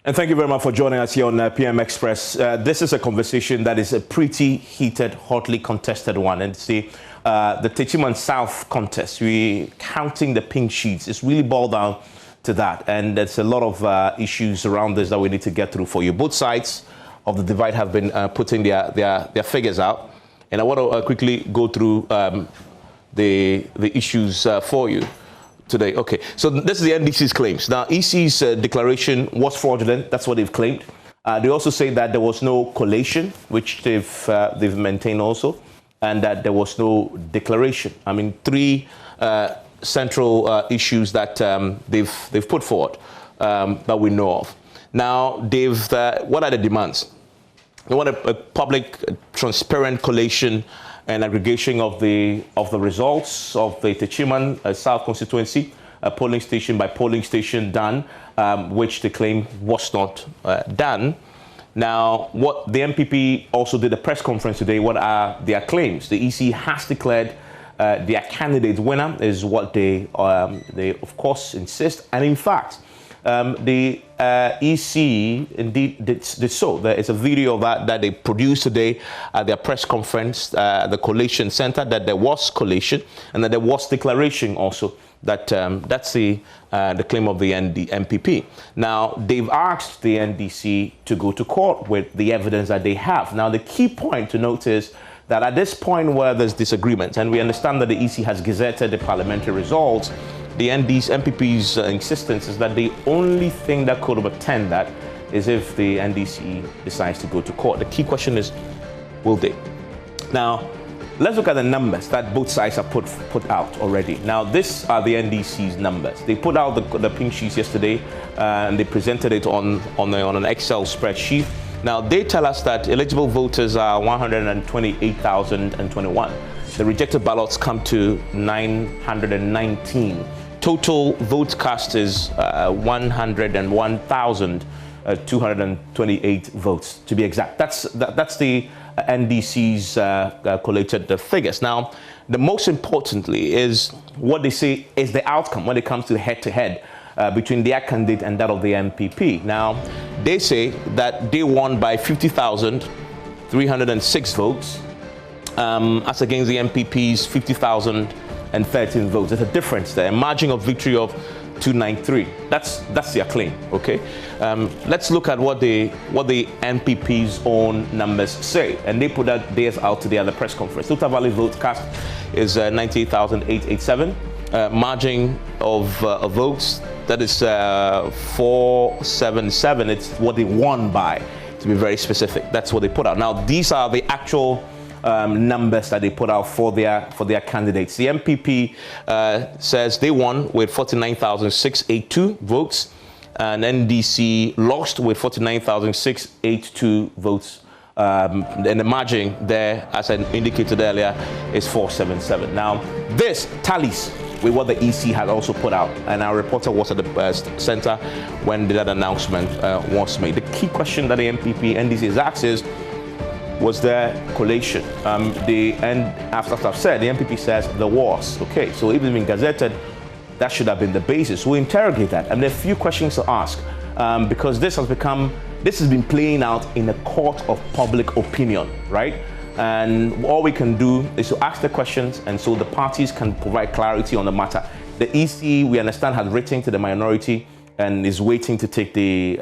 And thank you very much for joining us here on PM Express. This is a conversation that is a pretty heated, hotly contested one. And it's the Techiman South contest. We're counting the pink sheets. It's really boiled down to that. And there's a lot of issues around this that we need to get through for you. Both sides of the divide have been putting their figures out. And I want to quickly go through the issues for you today. Okay, so this is the NDC's claims. Now, EC's declaration was fraudulent. That's what they've claimed. They also say that there was no collation, which they've maintained also, and that there was no declaration. I mean, three central issues that they've put forward that we know of. Now, what are the demands? They want a public, transparent collation and aggregation of the results of the Techiman South constituency, polling station by polling station done, which they claim was not done. Now, what the MPP also did a press conference today, what are their claims? The EC has declared their candidate winner is what they of course insist. And in fact, the EC indeed did so. There is a video of that they produced today at their press conference, the collation center, that there was collation and that there was declaration also. That's the claim of the MPP. Now, they've asked the NDC to go to court with the evidence that they have. Now, the key point to note is that at this point where there's disagreement, and we understand that the EC has gazetted the parliamentary results, the MPP's insistence is that the only thing that could overturn that is if the NDC decides to go to court. The key question is, will they? Now, let's look at the numbers that both sides have put out already. Now, these are the NDC's numbers. They put out the pink sheets yesterday, and they presented it on an Excel spreadsheet. Now, they tell us that eligible voters are 128,021. The rejected ballots come to 919. Total vote cast is 101,228 votes, to be exact. That's the NDC's collated figures. Now, the most importantly is what they say is the outcome when it comes to head-to-head between their candidate and that of the MPP. Now, they say that they won by 50,306 votes, as against the MPP's 50,013 votes. There's a difference there, a margin of victory of 293. That's their claim. Okay, let's look at what the MPP's own numbers say, and they put theirs out today at the press conference. Total valid vote cast is 98,887. Margin of votes, that is 477. It's what they won by, to be very specific. That's what they put out. Now, these are the actual numbers that they put out for their candidates. The MPP says they won with 49,682 votes, and NDC lost with 49,682 votes. And the margin there, as I indicated earlier, is 477. Now, this tallies with what the EC had also put out, and our reporter was at the center when that announcement was made. The key question that the NDC is asked is, was there collation? And after I've said, the MPP says there was. Okay, so if it's been gazetted, that should have been the basis. We interrogate that, and there are a few questions to ask because this has been playing out in a court of public opinion, right? And all we can do is to ask the questions, and so the parties can provide clarity on the matter. The EC, we understand, has written to the minority and is waiting to take the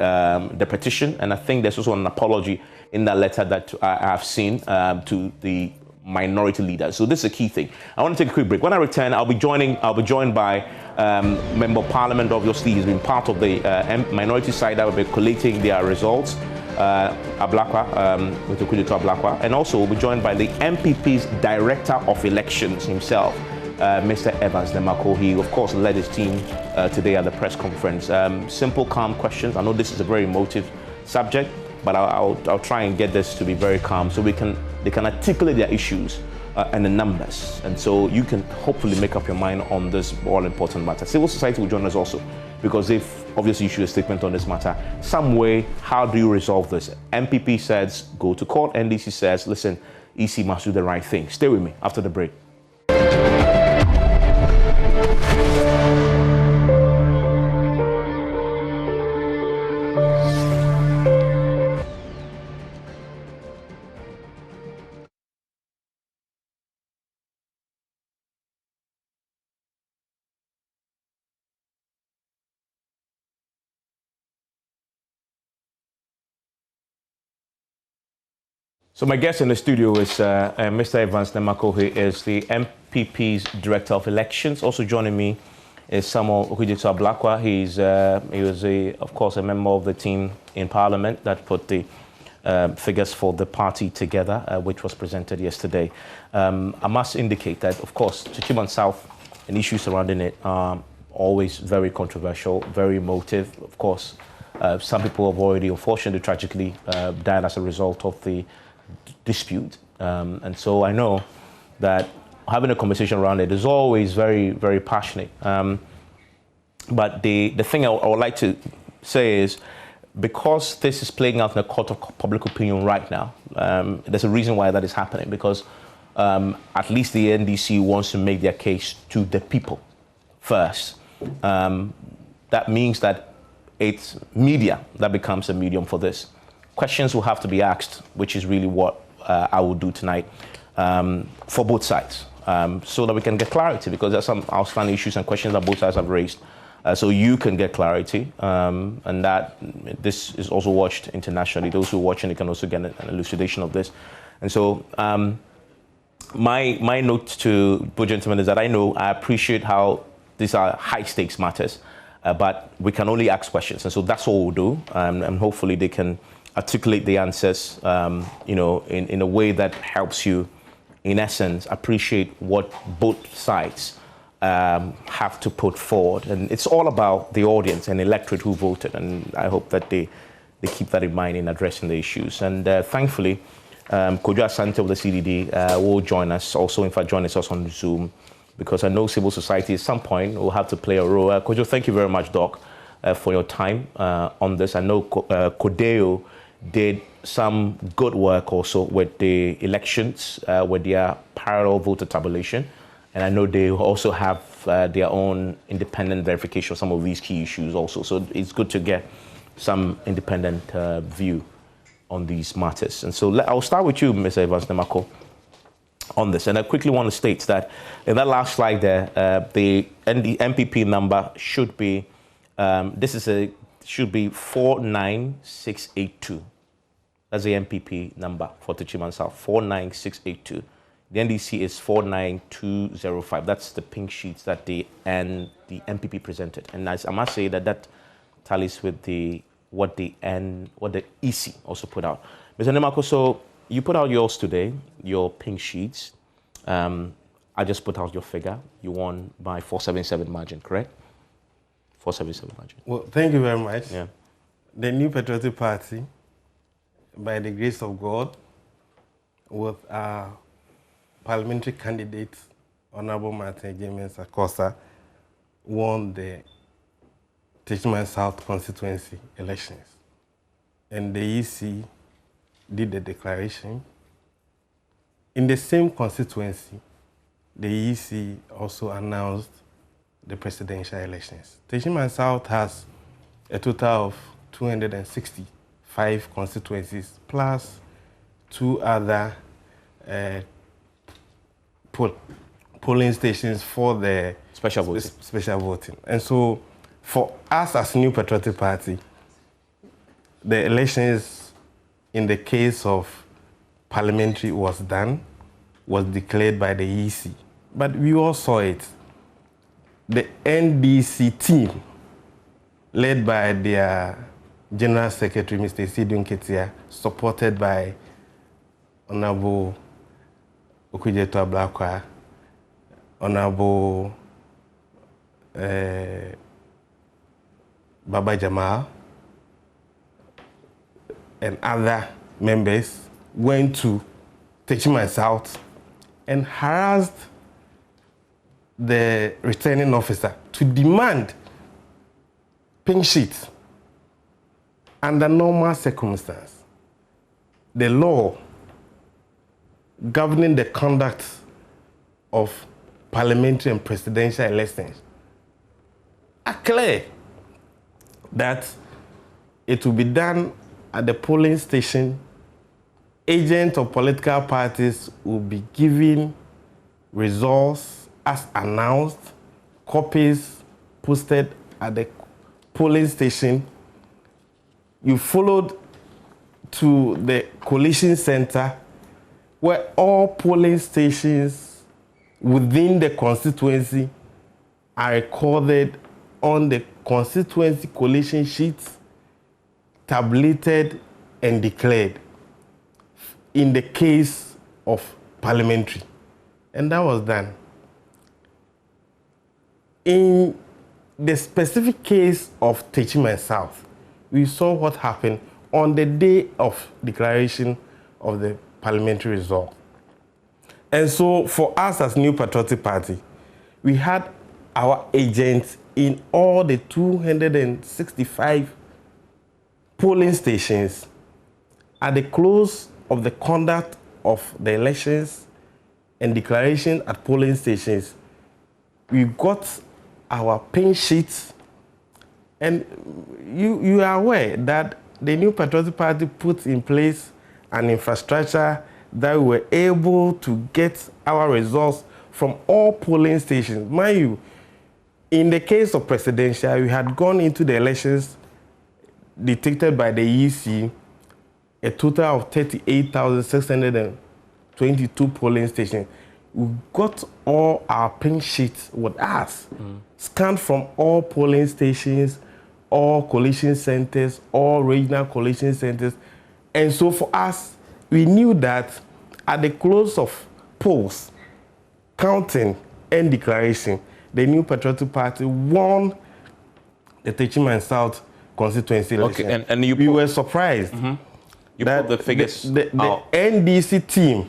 petition, and I think there's also an apology in that letter that I have seen to the minority leaders. So this is a key thing. I want to take a quick break. When I return, I'll be joined by Member of Parliament. Obviously, he's been part of the minority side that will be collating their results. Ablakwa, Ablakwa, and also we'll be joined by the MPP's Director of Elections himself, Mr. Evans Demako. He, of course, led his team today at the press conference. Simple, calm questions. I know this is a very emotive subject, but I'll try and get this to be very calm so they can articulate their issues and the numbers. And so you can hopefully make up your mind on this all-important matter. Civil society will join us also, because they've obviously issued a statement on this matter. Some way, how do you resolve this? MPP says, go to court. NDC says, listen, EC must do the right thing. Stay with me after the break. So my guest in the studio is Mr. Evans Nemako, who is the MPP's Director of Elections. Also joining me is Samuel Okudzeto-Ablakwa. He was, of course, a member of the team in Parliament that put the figures for the party together, which was presented yesterday. I must indicate that, of course, Techiman South and issues surrounding it are always very controversial, very emotive. Of course, some people have already, unfortunately, tragically died as a result of the dispute. And so I know that having a conversation around it is always very, very passionate. But the thing I would like to say is, because this is playing out in a court of public opinion right now, there's a reason why that is happening, because at least the NDC wants to make their case to the people first. That means that it's media that becomes a medium for this. Questions will have to be asked, which is really what I will do tonight, for both sides, so that we can get clarity, because there's some outstanding issues and questions that both sides have raised. So you can get clarity, and that this is also watched internationally. Those who are watching it can also get an elucidation of this. And so my note to both gentlemen is that I appreciate how these are high stakes matters, but we can only ask questions. And so that's all we'll do. And hopefully they can articulate the answers, in a way that helps you, in essence, appreciate what both sides have to put forward. And it's all about the audience and electorate who voted. And I hope that they keep that in mind in addressing the issues. And thankfully, Kojo Asante of the CDD will join us, also, in fact, join us on Zoom, because I know civil society at some point will have to play a role. Kojo, thank you very much, Doc, for your time on this. I know Kodeo did some good work also with the elections, with their parallel voter tabulation. And I know they also have their own independent verification of some of these key issues also. So it's good to get some independent view on these matters. And so I'll start with you, Mr. Evans Nemako, on this. And I quickly want to state that in that last slide there, the MPP number should be, should be 49682. That's the MPP number for Techiman South, 49682. The NDC is 49205. That's the pink sheets that the MPP presented. And I must say that tallies with what the EC also put out. Mr. Nemako, so you put out yours today, your pink sheets. I just put out your figure. You won by 477 margin, correct? 477 margin. Well, thank you very much. Yeah. The New Patriotic Party, by the grace of God, with our parliamentary candidate, Honorable Martin James Acosta, won the Techiman South constituency elections. And the EC did the declaration. In the same constituency, the EC also announced the presidential elections. Techiman South has a total of 265 constituencies, plus 2 other polling stations for the special voting. And so for us as New Patriotic Party, the elections in the case of parliamentary was declared by the EC. But we all saw it. The NDC team, led by their General Secretary, Mr. Sidun Ketia, supported by Honorable Okudzeto-Ablakwa, Honorable Baba Jamal, and other members, went to Techiman South and harassed the returning officer to demand pink sheets. Under normal circumstances, the law governing the conduct of parliamentary and presidential elections are clear that it will be done at the polling station. Agents of political parties will be given results as announced, copies posted at the polling station. You followed to the coalition center where all polling stations within the constituency are recorded on the constituency collation sheets, tabulated and declared in the case of parliamentary. And that was done. In the specific case of Techiman South, we saw what happened on the day of declaration of the parliamentary result. And so for us as New Patriotic Party, we had our agents in all the 265 polling stations at the close of the conduct of the elections and declaration at polling stations. We got our pin sheets, and you are aware that the New Patriotic Party put in place an infrastructure that we were able to get our results from all polling stations. Mind you, in the case of presidential, we had gone into the elections detected by the EC a total of 38,622 polling stations. We got all our pink sheets with us, scanned from all polling stations, all collation centers, all regional collation centers. And so for us, we knew that at the close of polls, counting and declaration, the New Patriotic Party won the Techiman South constituency election. Okay, and we were surprised that the figures the NDC team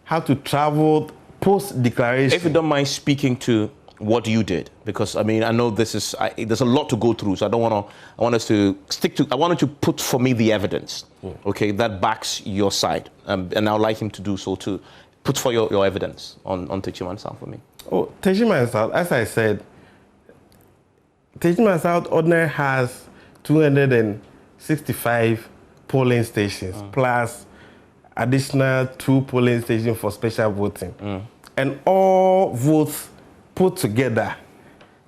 had to travel post-declaration. If you don't mind speaking to what you did, because I mean, I know this is there's a lot to go through, so I don't want to. I want us to stick to. I wanted to put for me the evidence, okay, that backs your side, and I'd like him to do so too. Put for your evidence on Techiman South for me. Oh, Techiman South, as I said, Techiman South ordinary has 265 polling stations plus additional 2 polling stations for special voting. And all votes put together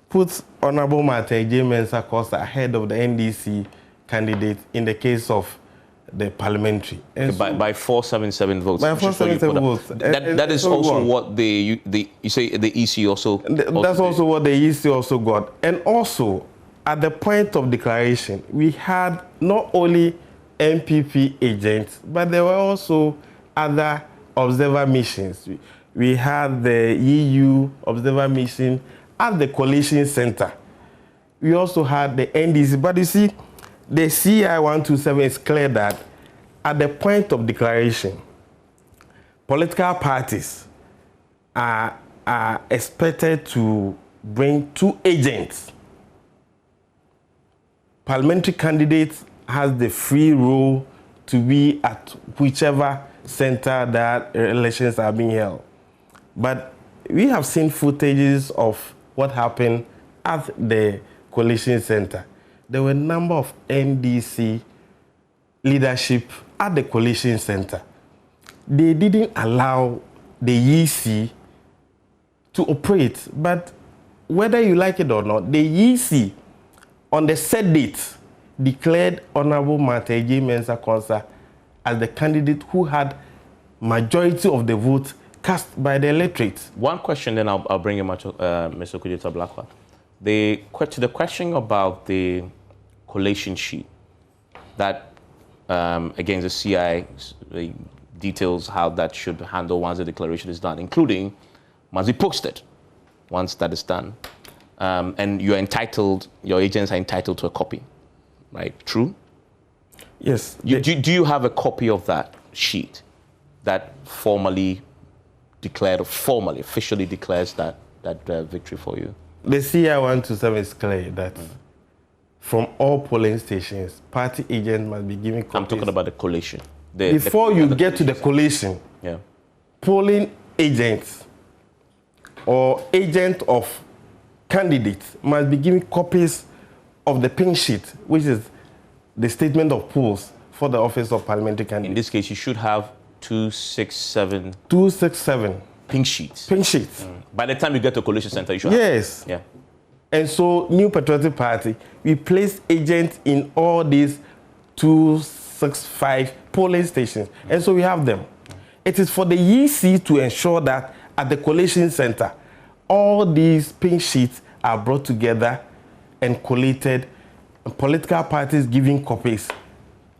put Honorable Martin J. Mensah Costa ahead of the NDC candidate in the case of the parliamentary. Okay, by 477 votes. By 477 votes. That is also what you say the EC also. That's also what the EC also got. And also, at the point of declaration, we had not only MPP agents, but there were also other observer missions. We had the EU observer mission at the collation center. We also had the NDC. But you see, the CI 127 is clear that at the point of declaration, political parties are expected to bring 2 agents. Parliamentary candidates has the free role to be at whichever center that elections are being held. But we have seen footages of what happened at the collation center. There were a number of NDC leadership at the collation center. They didn't allow the EC to operate, but whether you like it or not, the EC on the set date declared Honorable Martin J. Mensah Costa as the candidate who had majority of the votes cast by the electorate. One question, then I'll bring you, Mr. Kudita Blackwell. The question about the collation sheet that, again, the CI details how that should handle once the declaration is done, including must be posted once that is done. And your agents are entitled to a copy, right? True? Yes. Do you have a copy of that sheet that formally officially declares that victory for you? The CI 127 is clear that from all polling stations, party agents must be given copies. I'm talking about the collation. Before you get to the collation, polling agents or agent of candidates must be given copies of the pink sheet, which is the statement of polls for the office of parliamentary candidate. In this case, you should have 267 pink sheets. Pink sheets. By the time you get to collation center, you should have. Yes. Yeah. And so, New Patriotic Party, we placed agents in all these 265 polling stations. And so we have them. It is for the EC to ensure that at the collation center, all these pink sheets are brought together and collated, and political parties giving copies,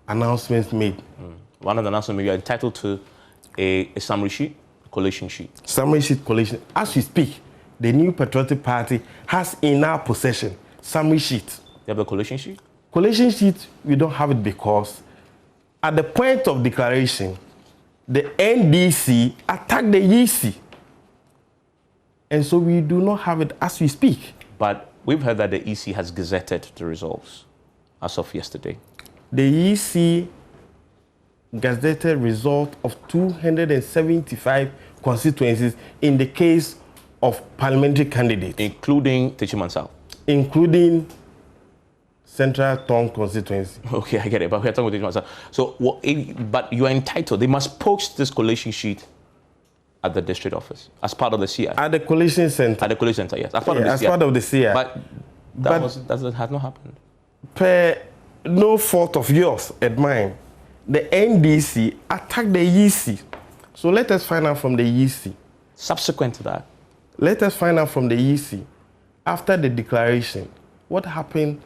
announcements made. One of the announcements, you're entitled to a summary sheet, collation sheet. Summary sheet, collation. As we speak, the New Patriotic Party has in our possession summary sheet. You have a collation sheet? Collation sheet, we don't have it because at the point of declaration, the NDC attacked the EC. And so we do not have it as we speak. But we've heard that the EC has gazetted the results as of yesterday. The EC gazetted result of 275 constituencies in the case of parliamentary candidates. Including Techiman South? Including Central Tongue constituency. Okay, I get it, but we're talking about Techiman South. So, but you are entitled, they must post this collation sheet at the district office as part of the CI. At the collation center. At the collation center, yes. As part of the CI. As part of the CI. But that has not happened. Per no fault of yours and mine, the NDC attacked the EC. So let us find out from the EC. Subsequent to that? Let us find out from the EC, after the declaration, what happened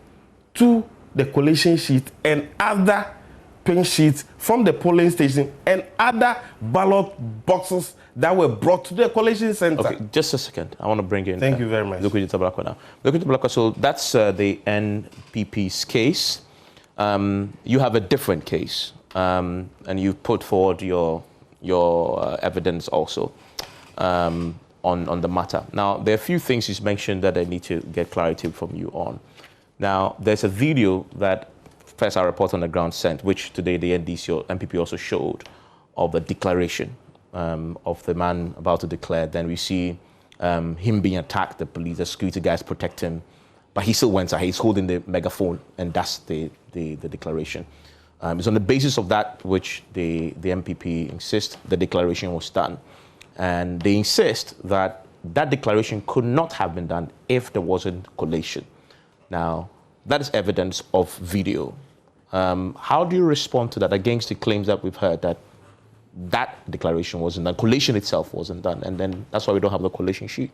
to the collation sheet and other pink sheets from the polling station and other ballot boxes that were brought to the collation center. Okay, just a second. I want to bring in. Thank you very much. Lukuji Tablako now. Lukuji Tablako, so that's the NPP's case. You have a different case, and you put forward your evidence also on the matter. Now, there are a few things you mentioned that I need to get clarity from you on. Now, there's a video that First Our Report on the Ground sent, which today the NDC or NPP also showed, of the declaration of the man about to declare. Then we see him being attacked, the police, the security guys protect him, but he still went ahead. He's holding the megaphone, and that's the declaration. It's on the basis of that which the MPP insist the declaration was done. And they insist that that declaration could not have been done if there wasn't collation. Now, that is evidence of video. How do you respond to that against the claims that we've heard that that declaration wasn't done, collation itself wasn't done, and then that's why we don't have the collation sheet?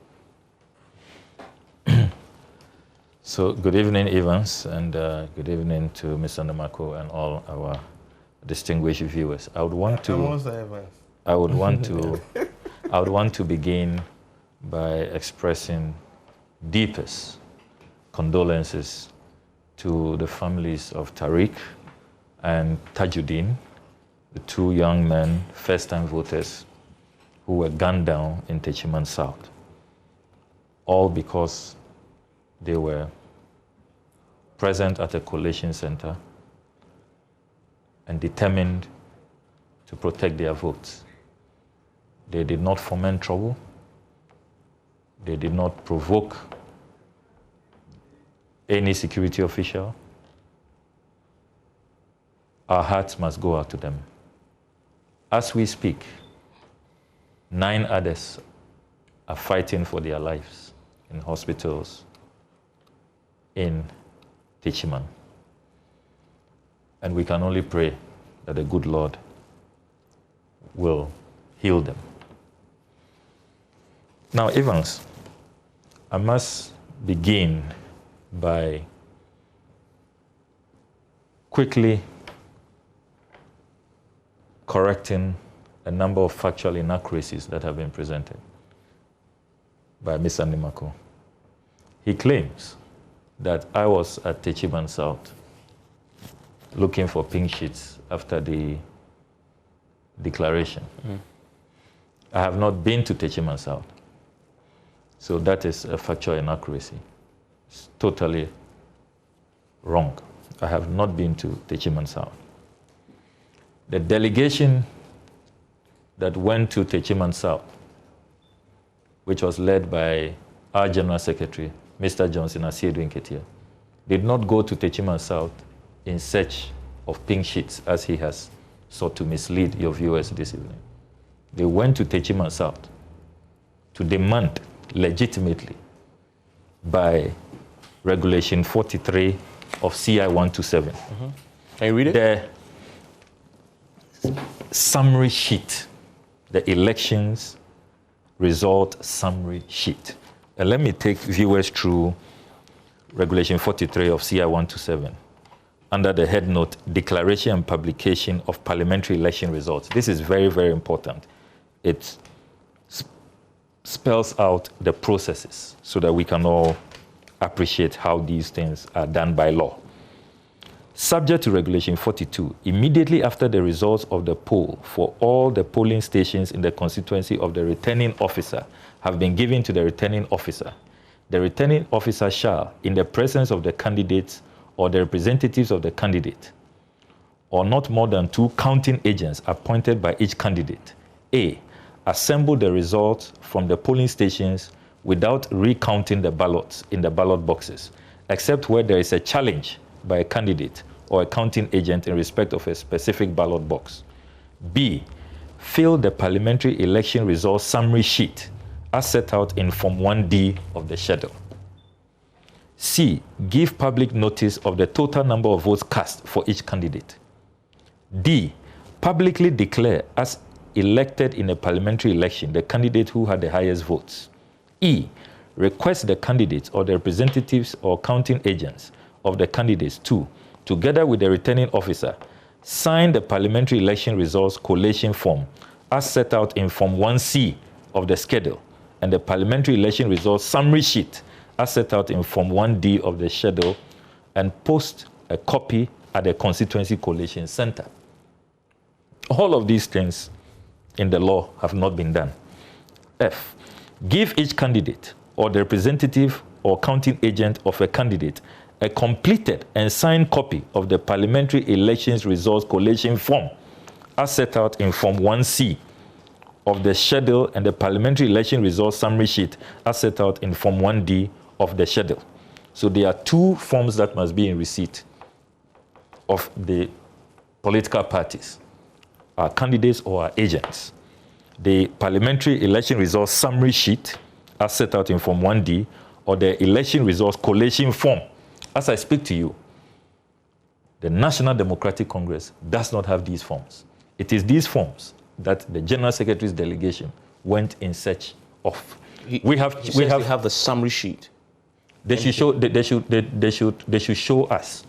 So, good evening, Evans, and good evening to Mr. Namako and all our distinguished viewers. I would want to begin by expressing deepest condolences to the families of Tariq and Tajuddin, the two young men, first-time voters, who were gunned down in Techiman South, all because they were present at a collation center and determined to protect their votes. They did not foment trouble. They did not provoke any security official. Our hearts must go out to them. As we speak, 9 others are fighting for their lives in hospitals in Techiman. And we can only pray that the good Lord will heal them. Now, Evans, I must begin by quickly correcting a number of factual inaccuracies that have been presented by Mr. Nimako. He claims that I was at Techiman South looking for pink sheets after the declaration. I have not been to Techiman South. So that is a factual inaccuracy. It's totally wrong. I have not been to Techiman South. The delegation that went to Techiman South, which was led by our General Secretary, Mr. Johnson Asiedu Nketia, did not go to Techiman South in search of pink sheets, as he has sought to mislead your viewers this evening. They went to Techiman South to demand legitimately by Regulation 43 of CI 127. Can you read it? The summary sheet the elections result summary sheet. And let me take viewers through Regulation 43 of CI 127 under the head note, Declaration and Publication of Parliamentary Election Results. This is very, very important. It spells out the processes so that we can all appreciate how these things are done by law. Subject to Regulation 42, immediately after the results of the poll for all the polling stations in the constituency of the returning officer have been given to the returning officer, the returning officer shall, in the presence of the candidates or the representatives of the candidate, or not more than 2 counting agents appointed by each candidate, A, assemble the results from the polling stations without recounting the ballots in the ballot boxes, except where there is a challenge by a candidate or a counting agent in respect of a specific ballot box. B, fill the parliamentary election results summary sheet as set out in Form 1D of the schedule. C, give public notice of the total number of votes cast for each candidate. D, publicly declare as elected in a parliamentary election the candidate who had the highest votes. E, request the candidates or the representatives or counting agents of the candidates to, together with the returning officer, sign the parliamentary election results collation form as set out in Form 1C of the schedule and the parliamentary election results summary sheet as set out in Form 1D of the schedule, and post a copy at the constituency collation center. All of these things in the law have not been done. F, give each candidate or the representative or counting agent of a candidate a completed and signed copy of the parliamentary elections results collation form as set out in Form 1C of the schedule and the parliamentary election results summary sheet as set out in Form 1D of the schedule. So there are 2 forms that must be in receipt of the political parties, our candidates or our agents. The parliamentary election results summary sheet as set out in Form 1D or the election results collation form. As I speak to you, the National Democratic Congress does not have these forms. It is these forms that the General Secretary's delegation went in search of. We have the summary sheet. They should show us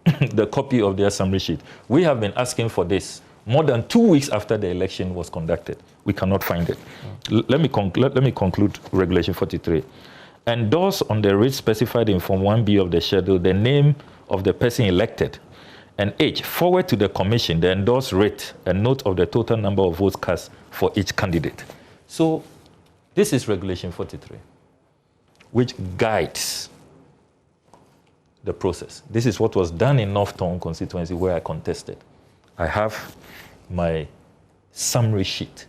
the copy of their summary sheet. We have been asking for this more than 2 weeks after the election was conducted. We cannot find it. Let me conclude Regulation 43. Endorse on the writ specified in Form 1B of the schedule the name of the person elected. And H, forward to the commission the endorsed writ and note of the total number of votes cast for each candidate. So this is Regulation 43, which guides the process. This is what was done in North Town constituency where I contested. I have my summary sheet.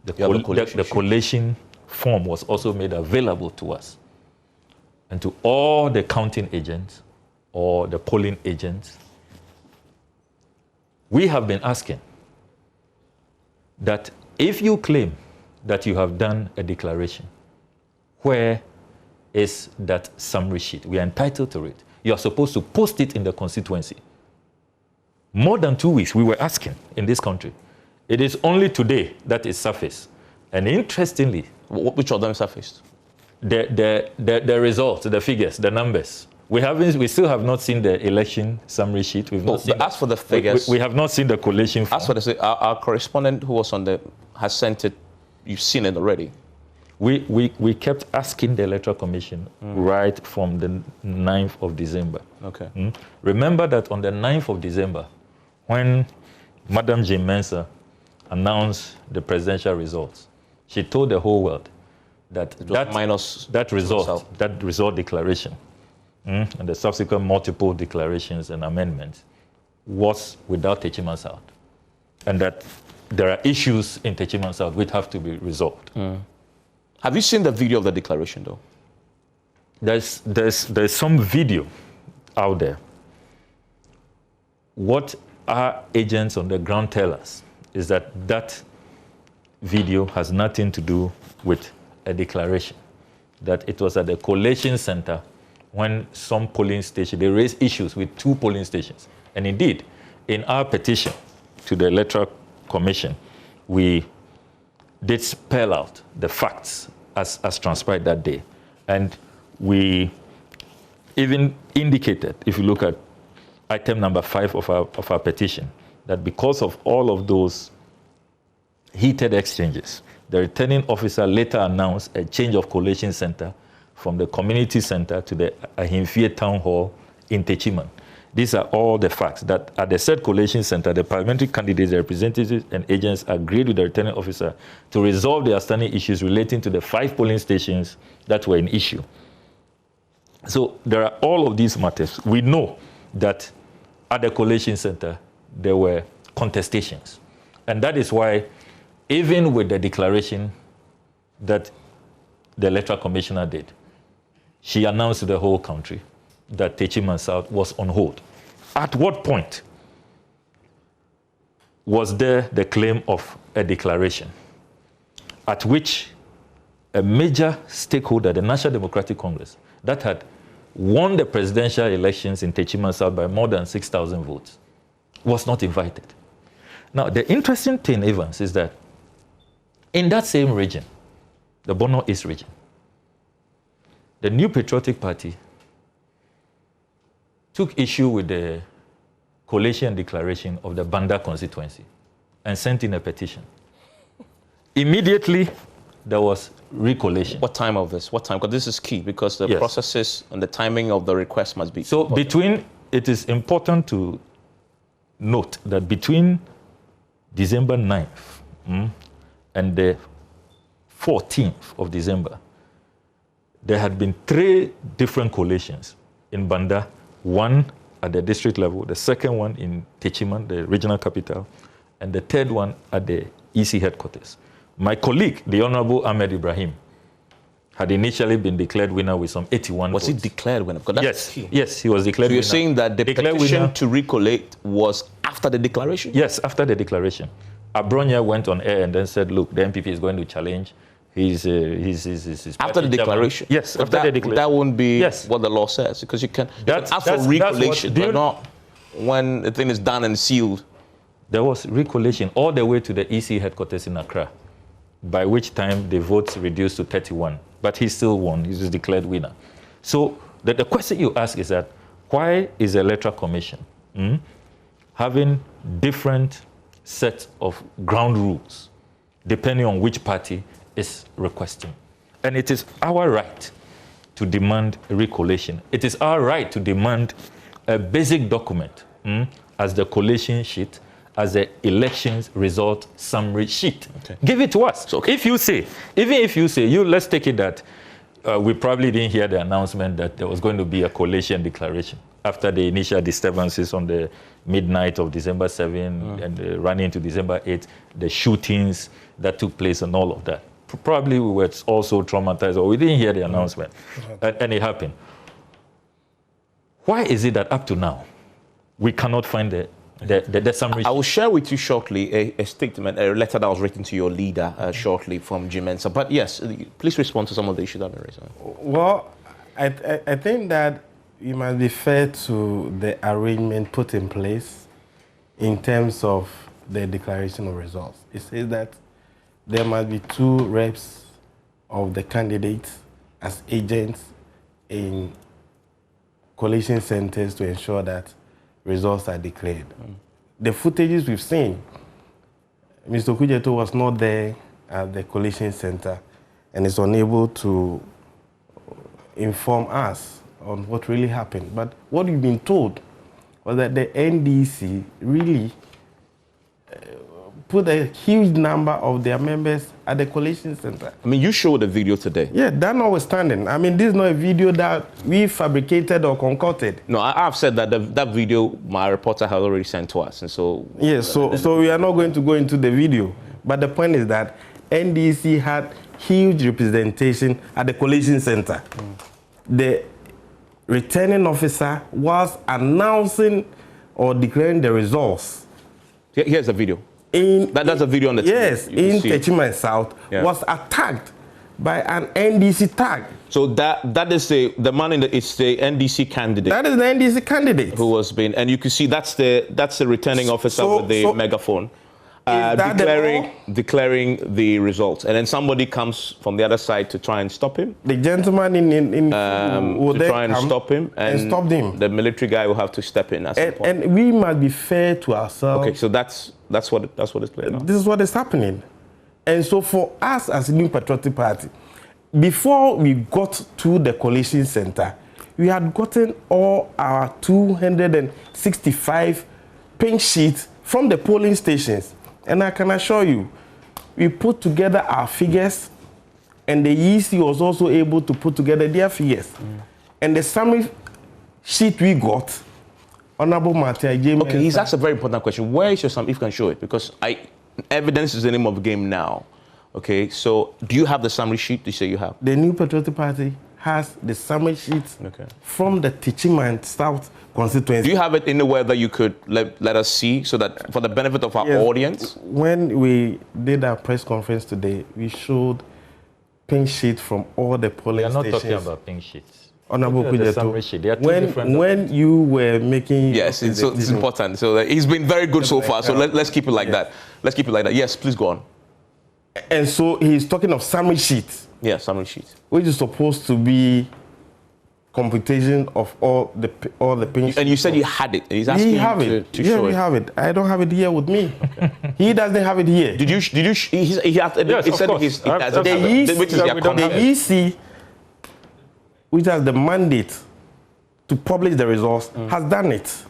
The collation form was also made available to us and to all the counting agents or the polling agents. We have been asking that if you claim that you have done a declaration, where is that summary sheet? We are entitled to it. You are supposed to post it in the constituency. More than 2 weeks we were asking in this country. It is only today that it surfaced. And interestingly, which of them surfaced? The results, the figures, the numbers. We still have not seen the election summary sheet. We've not seen. As for the figures, we have not seen the collation form. As for our correspondent who was has sent it. You've seen it already. We kept asking the Electoral Commission right from the 9th of December. Okay. Remember that on the 9th of December, when Madam Jane Mensah announced the presidential results, she told the whole world that that result declaration and the subsequent multiple declarations and amendments was without Techiman South, and that there are issues in Techiman South which have to be resolved. Have you seen the video of the declaration, though? There's some video out there. What our agents on the ground tell us is that video has nothing to do with a declaration. That it was at the collation center when some polling station, they raised issues with 2 polling stations. And indeed, in our petition to the Electoral commission, we did spell out the facts as transpired that day. And we even indicated, if you look at item number 5 of our petition, that because of all of those heated exchanges, the returning officer later announced a change of collation center from the community center to the Ahimfie Town Hall in Techiman. These are all the facts, that at the said collation center, the parliamentary candidates, the representatives, and agents agreed with the returning officer to resolve the outstanding issues relating to the 5 polling stations that were in issue. So there are all of these matters. We know that at the collation center, there were contestations. And that is why, even with the declaration that the electoral commissioner did, she announced to the whole country that Techiman South was on hold. At what point was there the claim of a declaration at which a major stakeholder, the National Democratic Congress, that had won the presidential elections in Techiman South by more than 6,000 votes, was not invited? Now, the interesting thing, Evans, is that in that same region, the Bono East region, the New Patriotic Party took issue with the collation declaration of the Banda constituency and sent in a petition. Immediately, there was recollation. What time of this? What time? Because this is key, because the processes and the timing of the request must be. So it is important to note that between December 9th and the 14th of December, there had been 3 different collations in Banda, one at the district level, the second one in Techiman, the regional capital, and the third one at the EC headquarters. My colleague, the Honorable Ahmed Ibrahim, had initially been declared winner with some 81 votes. Was he declared winner? Because that's key. Yes, he was declared winner. So you're saying that the petition to recollate was after the declaration? Yes, after the declaration. Abronya went on air and then said, look, the MPP is going to challenge his after the declaration? Yes, after the declaration. That wouldn't be what the law says, because you can ask for recollation, but not when the thing is done and sealed. There was recollation all the way to the EC headquarters in Accra, by which time the votes reduced to 31. But he still won. He was declared winner. So the question you ask is that, why is the Electoral Commission having different sets of ground rules depending on which party is requesting? And it is our right to demand a recollation. It is our right to demand a basic document as the collation sheet, as the elections result summary sheet. Okay. Give it to us. So, if you say, let's take it that we probably didn't hear the announcement that there was going to be a collation declaration after the initial disturbances on the midnight of December 7 and running into December 8, the shootings that took place and all of that. Probably we were also traumatized, or we didn't hear the announcement, and it happened. Why is it that up to now we cannot find the summary? I will share with you shortly a statement, a letter that was written to your leader shortly from Jimensa. But yes, please respond to some of the issues that have been raised. Well, I think that you must be fair to the arrangement put in place in terms of the declaration of results. It says that there must be 2 reps of the candidates as agents in collation centers to ensure that results are declared. The footages we've seen, Mr. Kujeto was not there at the collation center and is unable to inform us on what really happened. But what we've been told was that the NDC really put a huge number of their members at the collation center. I mean, you showed the video today. Yeah, that notwithstanding. I mean, this is not a video that we fabricated or concocted. No, I've said that that video my reporter had already sent to us, and so... Yes, so we are not going to go into the video. But the point is that NDC had huge representation at the collation center. The returning officer was announcing or declaring the results. Here's the video. That's a video on the yes, in Techiman South, was attacked by an NDC tag. So that is the man it's the NDC candidate. That is the NDC candidate who was being, and you can see that's the returning officer with the megaphone. declaring the results, and then somebody comes from the other side to try and stop him. The gentleman will to try and stop him, and stop him. The military guy will have to step in. And we must be fair to ourselves. Okay, so that's what is playing out. This is what is happening, and so for us as a New Patriotic Party, before we got to the coalition center, we had gotten all our 265 pink sheets from the polling stations. And I can assure you, we put together our figures, and the EC was also able to put together their figures. And the summary sheet we got, Honorable Martin James. Okay, he's asked a very important question. Where is your summary? If you can show it, because evidence is the name of the game now. Okay, so do you have the summary sheet you say you have? The New Patriotic Party has the summary sheet from the Techiman South constituency. Do you have it anywhere that you could let us see, so that for the benefit of our audience? When we did our press conference today, we showed pink sheets from all the polling stations. We are not talking about pink sheets. Honorable Kujeto, when you were making... Yes, it's important. So he's been very good so far, so let's keep it like that. Let's keep it like that. Yes, please go on. And so he's talking of summary sheets. Yeah, summary sheets. Which is supposed to be computation of all the pink. And you said you had it. He's asking you to show it. We have it. I don't have it here with me. He doesn't have it here. Did you? He has. Yes, he said course. The EC, which has the mandate to publish the results, has done it.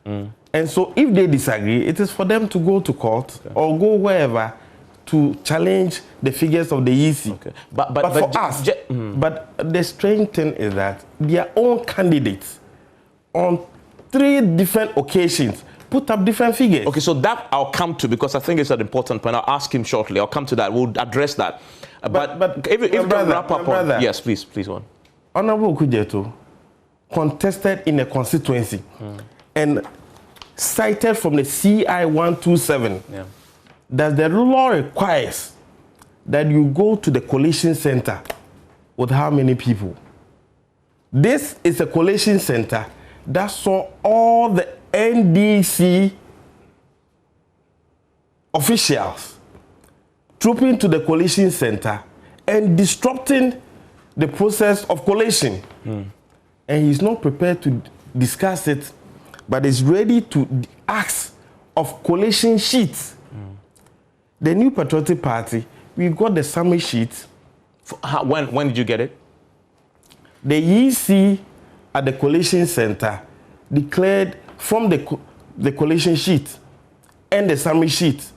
And so if they disagree, it is for them to go to court or go wherever to challenge the figures of the EC. Okay. But for us, but the strange thing is that their own candidates on 3 different occasions put up different figures. Okay, so that I'll come to, because I think it's an important point. I'll ask him shortly. I'll come to that. We'll address that. But if you can wrap up on... Yes, please on. Honorable Kujeto contested in a constituency and cited from the CI 127 that the law requires that you go to the coalition center with how many people? This is a coalition center that saw all the NDC officials trooping to the coalition center and disrupting the process of coalition. And he's not prepared to discuss it, but is ready to ask of coalition sheets. The New Patriotic Party, we got the summary sheet. When did you get it? The EC at the coalition center declared from the coalition sheet and the summary sheet.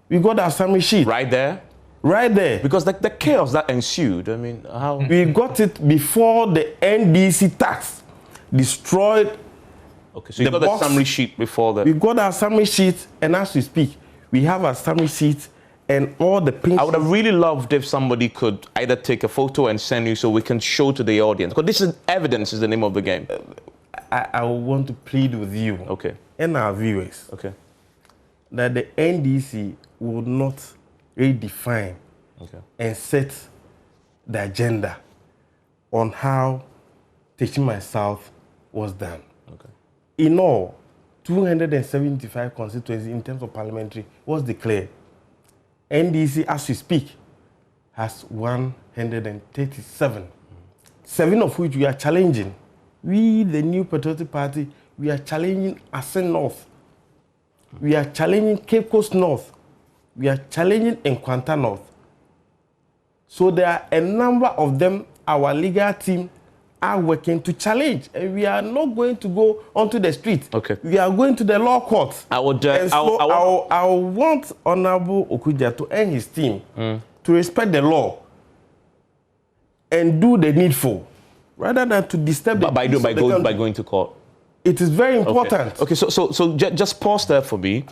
We got our summary sheet. Right there? Right there. Because the chaos that ensued, I mean, how? We got it before the NDC tax destroyed. Okay, so you got the summary sheet before that. We got our summary sheet, and as we speak, we have our summary sheet and all the pink. I would have really loved if somebody could either take a photo and send you so we can show to the audience. Because this is evidence, is the name of the game. I want to plead with you and our viewers that the NDC will not redefine and set the agenda on how Techiman South was done. In all, 275 constituencies in terms of parliamentary was declared. NDC, as we speak, has 137, 7 of which we are challenging. We, the New Patriotic Party, we are challenging Asen North. We are challenging Cape Coast North. We are challenging Nkwanta North. So there are a number of them our legal team are working to challenge, and we are not going to go onto the street. We are going to the law court. I want Honorable Okujeto and his team to respect the law and do the needful, rather than to disturb the by going to court. It is very important. Okay, so just pause there for me.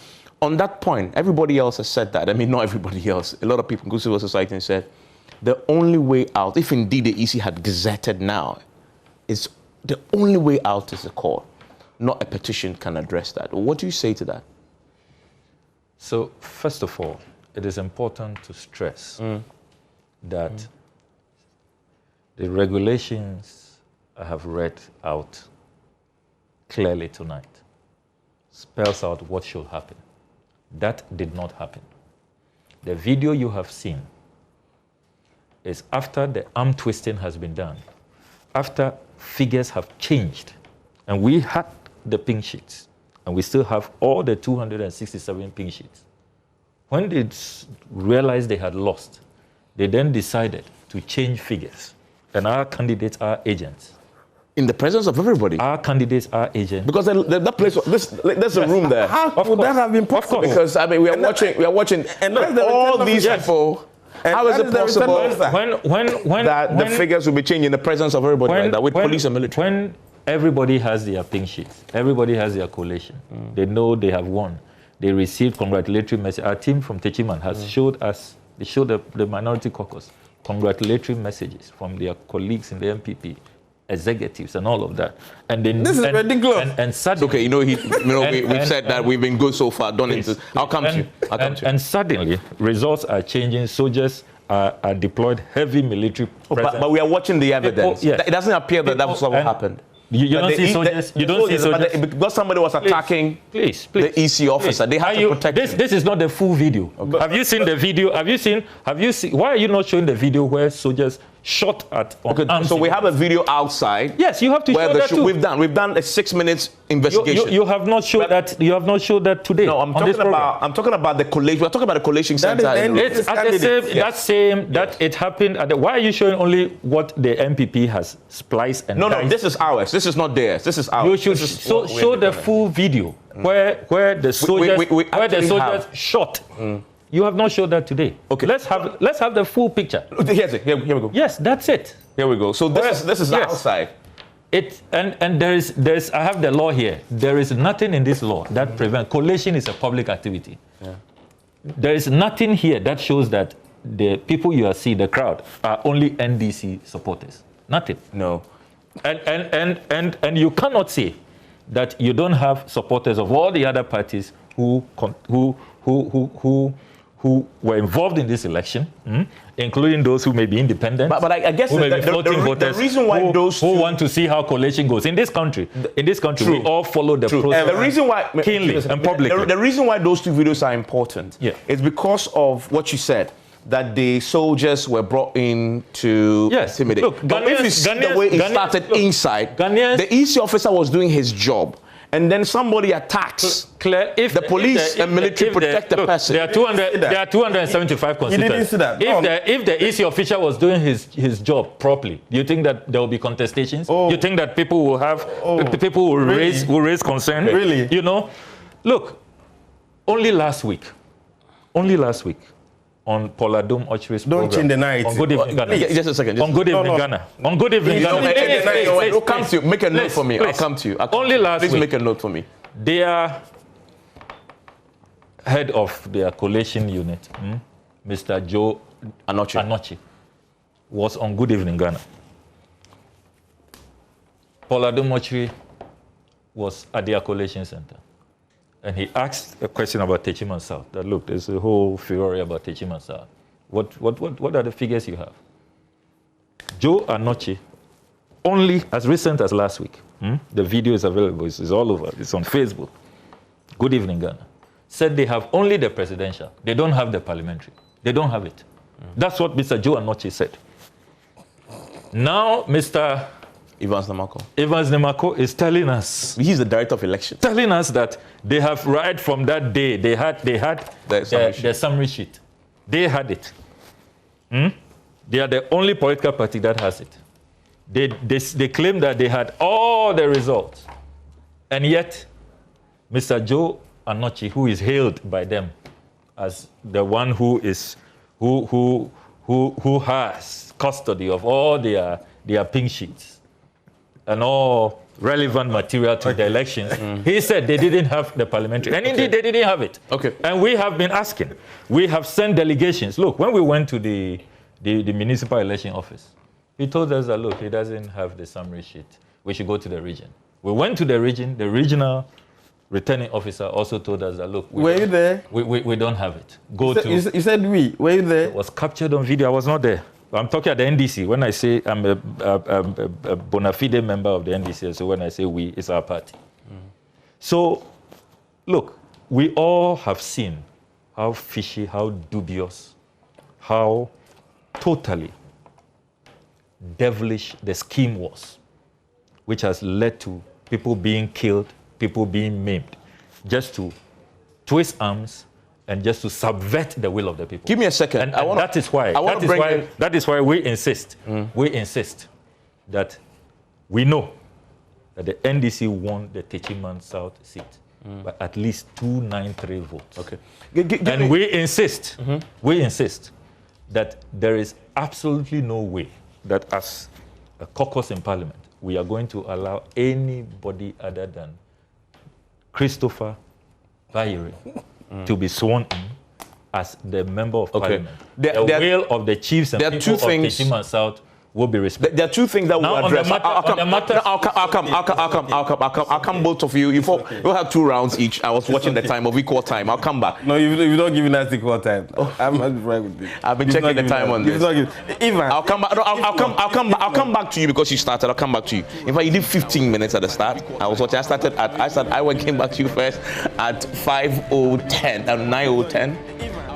On that point, everybody else has said that. I mean, not everybody else. A lot of people in civil society said the only way out, if indeed the EC had gazetted now, is the only way out is the court. Not a petition can address that. What do you say to that? So, first of all, it is important to stress that the regulations I have read out clearly tonight spells out what should happen. That did not happen. The video you have seen is after the arm twisting has been done, after figures have changed, and we had the pink sheets, and we still have all the 267 pink sheets. When they realized they had lost, they then decided to change figures, and our candidates are agents. In the presence of everybody. Our candidates are agents. Because that place, there's a room there. How could that have been possible? Because I mean, we are watching, and all these people. How is it possible when the figures will be changed in the presence of everybody like that with police and military? When everybody has their pink sheets, everybody has their collation. They know they have won. They received congratulatory messages. Our team from Techiman has showed us. They showed the minority caucus congratulatory messages from their colleagues in the MPP, executives, and all of that. And then this is ridiculous. And suddenly, okay, we've said that we've been good so far. I'll come to you. And suddenly, results are changing. Soldiers are deployed, heavy military presence. But we are watching the evidence. Yes. It doesn't appear that that's what happened. You don't see soldiers. You don't see soldiers. Because somebody was attacking please. the EC officer. They had to protect him. This is not the full video. Okay. Have you seen the video? Have you seen? Why are you not showing the video where soldiers shot at? Okay, so we have a video outside. Yes, you have to show that too. We've done a 6 minutes investigation. You have not showed that. You have not showed that today. No, I'm talking about the collation. We're talking about the collation center. It's at the same. That it happened at the. Why are you showing only what the MPP has spliced and? No, this is ours. This is not theirs. This is ours. You should show the full video where the soldiers shot. You have not showed that today. Okay, let's have the full picture. Here we go. Yes, that's it. Here we go. So this is outside. And there is I have the law here. There is nothing in this law that prevents collation is a public activity. Yeah. There is nothing here that shows that the people you are seeing, the crowd, are only NDC supporters. Nothing. No. And you cannot say that you don't have supporters of all the other parties who were involved in this election, including those who may be independent. But I guess the reason why who want to see how coalition goes in this country. We all follow the process. The reason why keenly and publicly. The reason why those two videos are important is because of what you said, that the soldiers were brought in to intimidate. Look, but if you see the way it started inside, the EC officer was doing his job. And then somebody attacks the police and military protect the person. There are 275 constituents. You didn't see that. If the EC official was doing his job properly, do you think that there will be contestations? You think that people will raise concern? Really? You know, look, only last week, on Paula Dome Ochre's program. Don't change the night. On Good Evening Ghana. Just a second. On Good Evening Ghana. On Good Evening Ghana. I'll come to you. Make a note for me. I'll come to you. Only last week. Please make a note for me. Their head of their collation unit, Mr. Joe Anochi, was on Good Evening Ghana. Paula Dome Ochre was at their collation center. And he asked a question about Techiman South. That look, there's a whole furore about Techiman South. What are the figures you have? Joe Anochi, only as recent as last week, the video is available. It's all over. It's on Facebook. Good Evening Ghana. Said they have only the presidential. They don't have the parliamentary. They don't have it. That's what Mr. Joe Anochi said. Now, Mr. Evans Nemako is telling us. He's the director of elections. Telling us that they have right from that day. They had the summary sheet. They had it. They are the only political party that has it. They claim that they had all the results, and yet, Mr. Joe Anochi, who is hailed by them as the one who has custody of all their pink sheets and all relevant material to the elections, he said they didn't have the parliamentary. And indeed, they didn't have it. Okay. And we have been asking. We have sent delegations. Look, when we went to the municipal election office, he told us that, look, he doesn't have the summary sheet. We should go to the region. We went to the region. The regional returning officer also told us that, look, were you there? We don't have it. You said we. Were you there? It was captured on video. I was not there. I'm talking at the NDC. When I say I'm a bona fide member of the NDC, so when I say we, it's our party. So, look, we all have seen how fishy, how dubious, how totally devilish the scheme was, which has led to people being killed, people being maimed, just to twist arms and just to subvert the will of the people. Give me a second. And that is why we insist. We insist that we know that the NDC won the Techiman South seat by at least 293 votes. Okay. And we insist that there is absolutely no way that as a caucus in Parliament, we are going to allow anybody other than Christopher Bayere to be sworn in as the member of Parliament. The will of the chiefs and people of Techiman South will be respected. There are two things that we'll address. I'll come both of you. You'll have 2 rounds each. I was watching the time of equal time. I'll come back. No, you're not giving us equal time. I'm not right with you. I've been checking the time on this. Even I'll come back. No, I'll come back to you because you started. I'll come back to you. In fact, you did 15 minutes at the start. I was watching. I came back to you first at 5:10 and 9:10.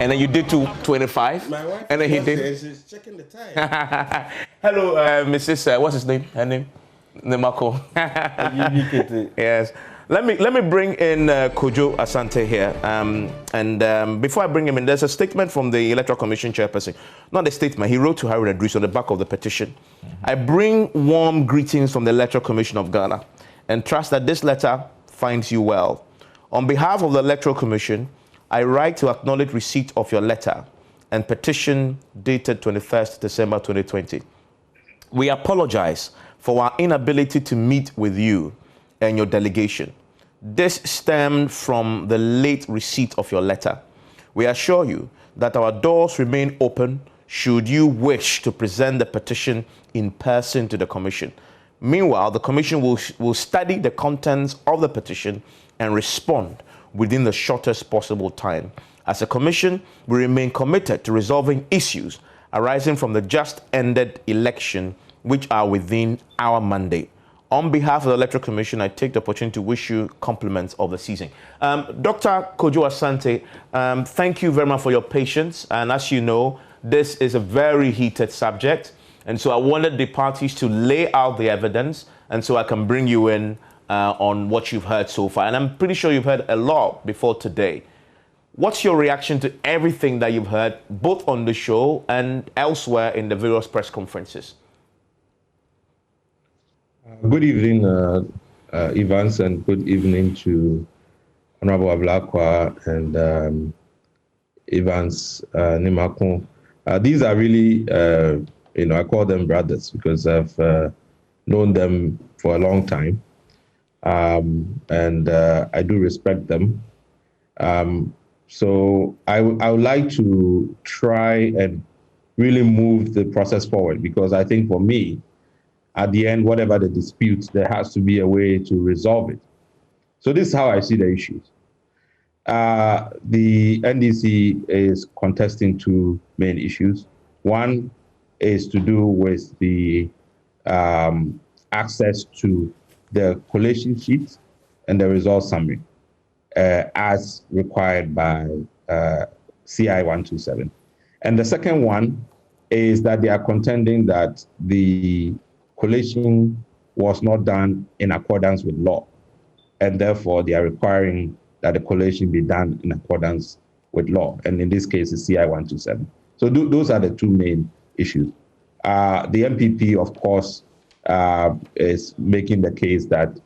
And then you did 2:25, and then he did. She's checking the time. Hello, Mrs. What's his name? Her name, Nemako. Yes. Let me bring in Kojo Asante here. Before I bring him in, there's a statement from the Electoral Commission chairperson. Not a statement. He wrote to Harry Redruce on the back of the petition. I bring warm greetings from the Electoral Commission of Ghana, and trust that this letter finds you well. On behalf of the Electoral Commission, I write to acknowledge receipt of your letter and petition dated 21st December 2020. We apologize for our inability to meet with you and your delegation. This stemmed from the late receipt of your letter. We assure you that our doors remain open should you wish to present the petition in person to the Commission. Meanwhile, the Commission will study the contents of the petition and respond within the shortest possible time. As a Commission, we remain committed to resolving issues arising from the just ended election, which are within our mandate. On behalf of the Electoral Commission, I take the opportunity to wish you compliments of the season. Dr. Kojo Asante, thank you very much for your patience. And as you know, this is a very heated subject. And so I wanted the parties to lay out the evidence, and so I can bring you in on what you've heard so far. And I'm pretty sure you've heard a lot before today. What's your reaction to everything that you've heard, both on the show and elsewhere in the various press conferences? Good evening, Evans, and good evening to Honorable Ablakwa and Evans Nimakon. These are really, I call them brothers because I've known them for a long time. And I do respect them. So I would like to try and really move the process forward, because I think for me, at the end, whatever the dispute, there has to be a way to resolve it. So this is how I see the issues. The NDC is contesting 2 main issues. One is to do with the access to the collation sheet and the result summary as required by CI 127. And the second one is that they are contending that the collation was not done in accordance with law, and therefore they are requiring that the collation be done in accordance with law, and in this case, it's CI 127. So those are the 2 main issues. The MPP, of course, is making the case that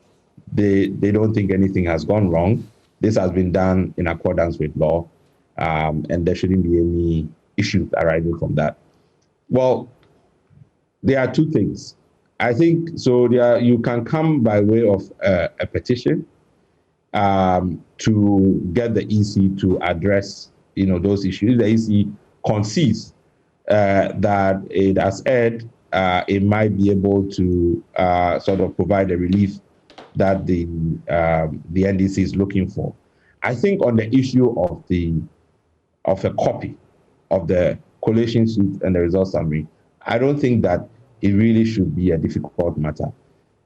they don't think anything has gone wrong. This has been done in accordance with law, and there shouldn't be any issues arising from that. Well, there are 2 things. I think so. You can come by way of a petition to get the EC to address, those issues. The EC concedes that it has erred. It might be able to sort of provide the relief that the NDC is looking for. I think on the issue of a copy of the collation sheet and the result summary, I don't think that it really should be a difficult matter.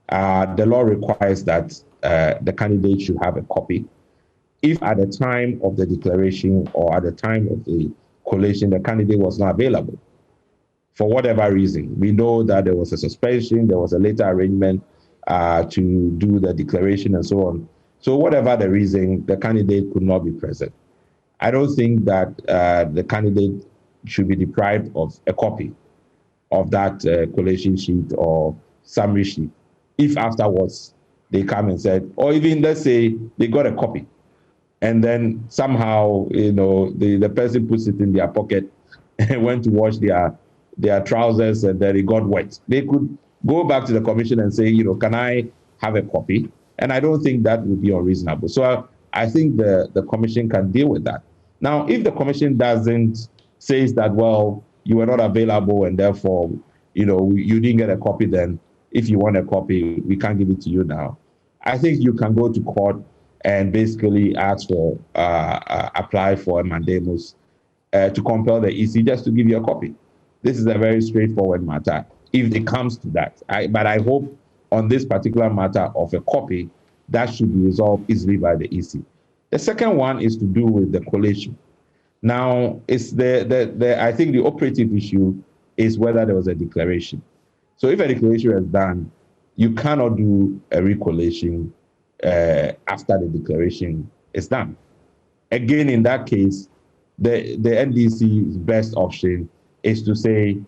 The law requires that the candidate should have a copy. if at the time of the declaration or at the time of the collation, the candidate was not available for whatever reason. We know that there was a suspension, there was a later arrangement to do the declaration and so on. So whatever the reason, the candidate could not be present. I don't think that the candidate should be deprived of a copy of that collation sheet or summary sheet if afterwards they come and said, or even let's say they got a copy and then somehow, the person puts it in their pocket and went to wash their trousers and then it got wet. They could go back to the commission and say, can I have a copy? And I don't think that would be unreasonable. So I think the commission can deal with that. Now, if the commission says that, well, you were not available and therefore, you didn't get a copy, then if you want a copy, we can't give it to you now. I think you can go to court and basically ask for, apply for a mandamus to compel the EC just to give you a copy. This is a very straightforward matter if it comes to that. But I hope on this particular matter of a copy, that should be resolved easily by the EC. The second one is to do with the collation. Now, it's I think the operative issue is whether there was a declaration. So if a declaration is done, you cannot do a recollation after the declaration is done. Again, in that case, the NDC's best option is to say,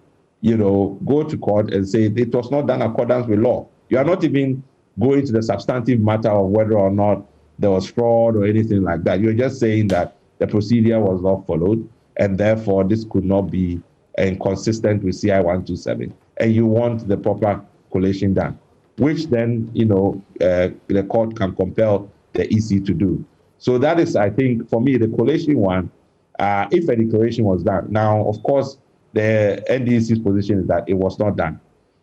go to court and say it was not done in accordance with law. You are not even going to the substantive matter of whether or not there was fraud or anything like that. You're just saying that the procedure was not followed, and therefore this could not be inconsistent with CI 127, and you want the proper collation done, which then, the court can compel the EC to do. So that is, I think, for me, the collation one, if a declaration was done. Now, of course, the NDC's position is that it was not done.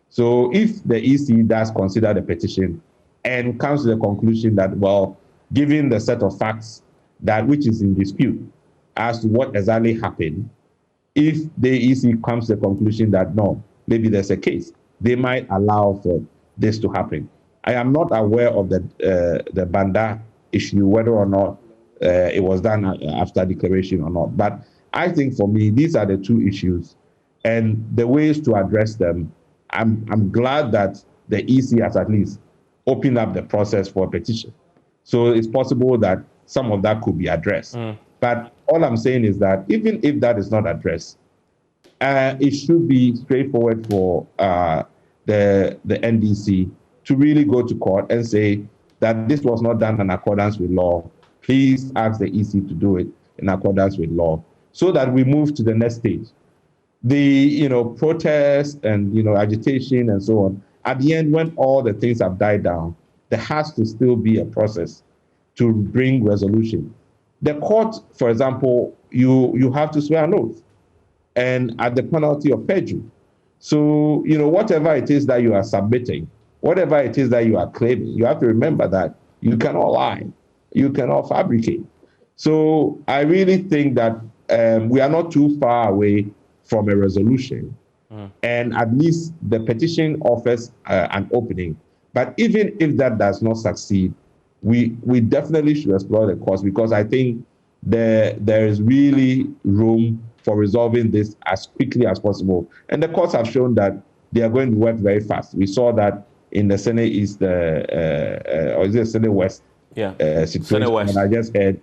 So if the EC does consider the petition and comes to the conclusion that, well, given the set of facts which is in dispute as to what exactly happened, if the EC comes to the conclusion that no, maybe there's a case, they might allow for this to happen. I am not aware of the Banda issue, whether or not it was done after declaration or not. But I think for me, these are the two issues, and the ways to address them. I'm glad that the EC has at least opened up the process for a petition. So it's possible that some of that could be addressed. But all I'm saying is that even if that is not addressed, it should be straightforward for the NDC to really go to court and say that this was not done in accordance with law. Please ask the EC to do it in accordance with law, so that we move to the next stage. The protest and agitation and so on. At the end, when all the things have died down, there has to still be a process to bring resolution. The court, for example, you have to swear an oath, and at the penalty of perjury. So whatever it is that you are submitting, whatever it is that you are claiming, you have to remember that you cannot lie, you cannot fabricate. So I really think that we are not too far away from a resolution, and at least the petition offers an opening. But even if that does not succeed, we definitely should explore the course, because I think there is really room for resolving this as quickly as possible. And the courts have shown that they are going to work very fast. We saw that in the Senate East, or is it Senate West situation? Senate West. And I just heard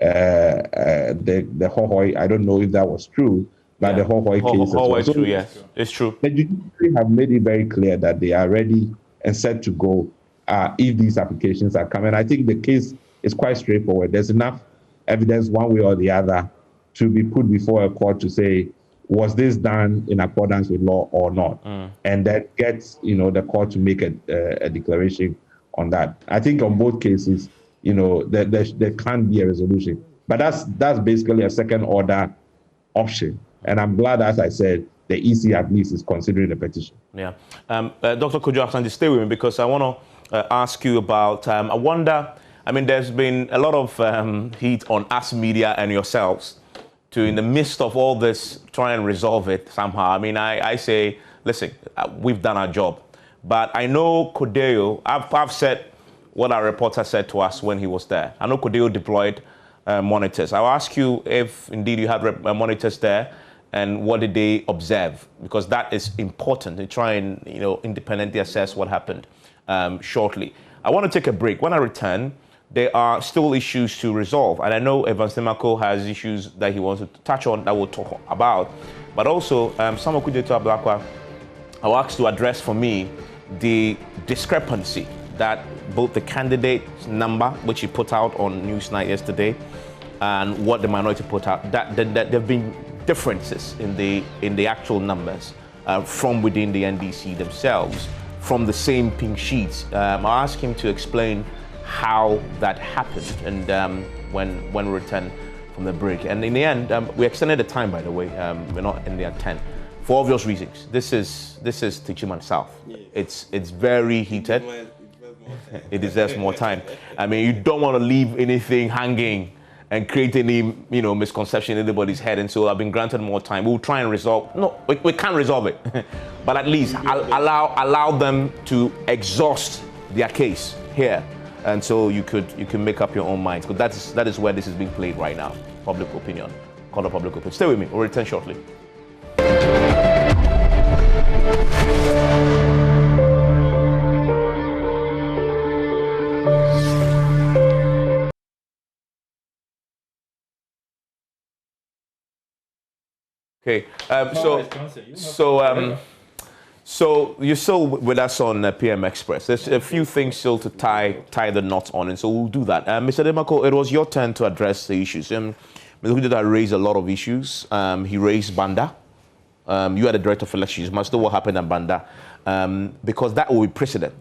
the Hohoi, I don't know if that was true, but the Hohoi case. Hohoi is true, yes, it's true. The judiciary have made it very clear that they are ready and set to go if these applications are coming. I think the case is quite straightforward. There's enough evidence one way or the other to be put before a court to say, was this done in accordance with law or not? And that gets the court to make a declaration on that. I think on both cases, there can't be a resolution. But that's basically a second order option. And I'm glad, as I said, the EC at least is considering the petition. Yeah. Dr. Kojo Asante, stay with me, because I want to ask you about, I wonder, there's been a lot of heat on us media and yourselves to, in the midst of all this, try and resolve it somehow. I say, listen, we've done our job. But I know Kodeo, I've said what our reporter said to us when he was there. I know Kodeo deployed monitors. I'll ask you if indeed you had monitors there, and what did they observe? Because that is important to try and independently assess what happened shortly. I want to take a break. When I return, there are still issues to resolve. And I know Evans Temako has issues that he wants to touch on that we'll talk about. But also, Samuel Kudeto Ablakwa, I will ask to address for me the discrepancy that both the candidate's number, which he put out on Newsnight yesterday, and what the minority put out, that there have been differences in the actual numbers from within the NDC themselves, from the same pink sheets. I'll ask him to explain how that happened, and when we return from the break. And in the end, we extended the time, by the way. We're not ending at 10 for obvious reasons. This is Techiman South. Yes. It's very heated. It deserves more time. I mean, you don't want to leave anything hanging and create any misconception in anybody's head. And so I've been granted more time. We'll try and resolve. No, we can't resolve it, but at least allow them to exhaust their case here. And so you can make up your own minds, because that is where this is being played right now. Public opinion, call of public opinion. Stay with me. We'll return shortly. Okay. So you're still with us on PM Express. There's a few things still to tie the knot on, and so we'll do that. Mr. Temako, it was your turn to address the issues. Mr. Hudida raised a lot of issues. He raised Banda. You are the director of elections. You must know what happened at Banda, because that will be precedent.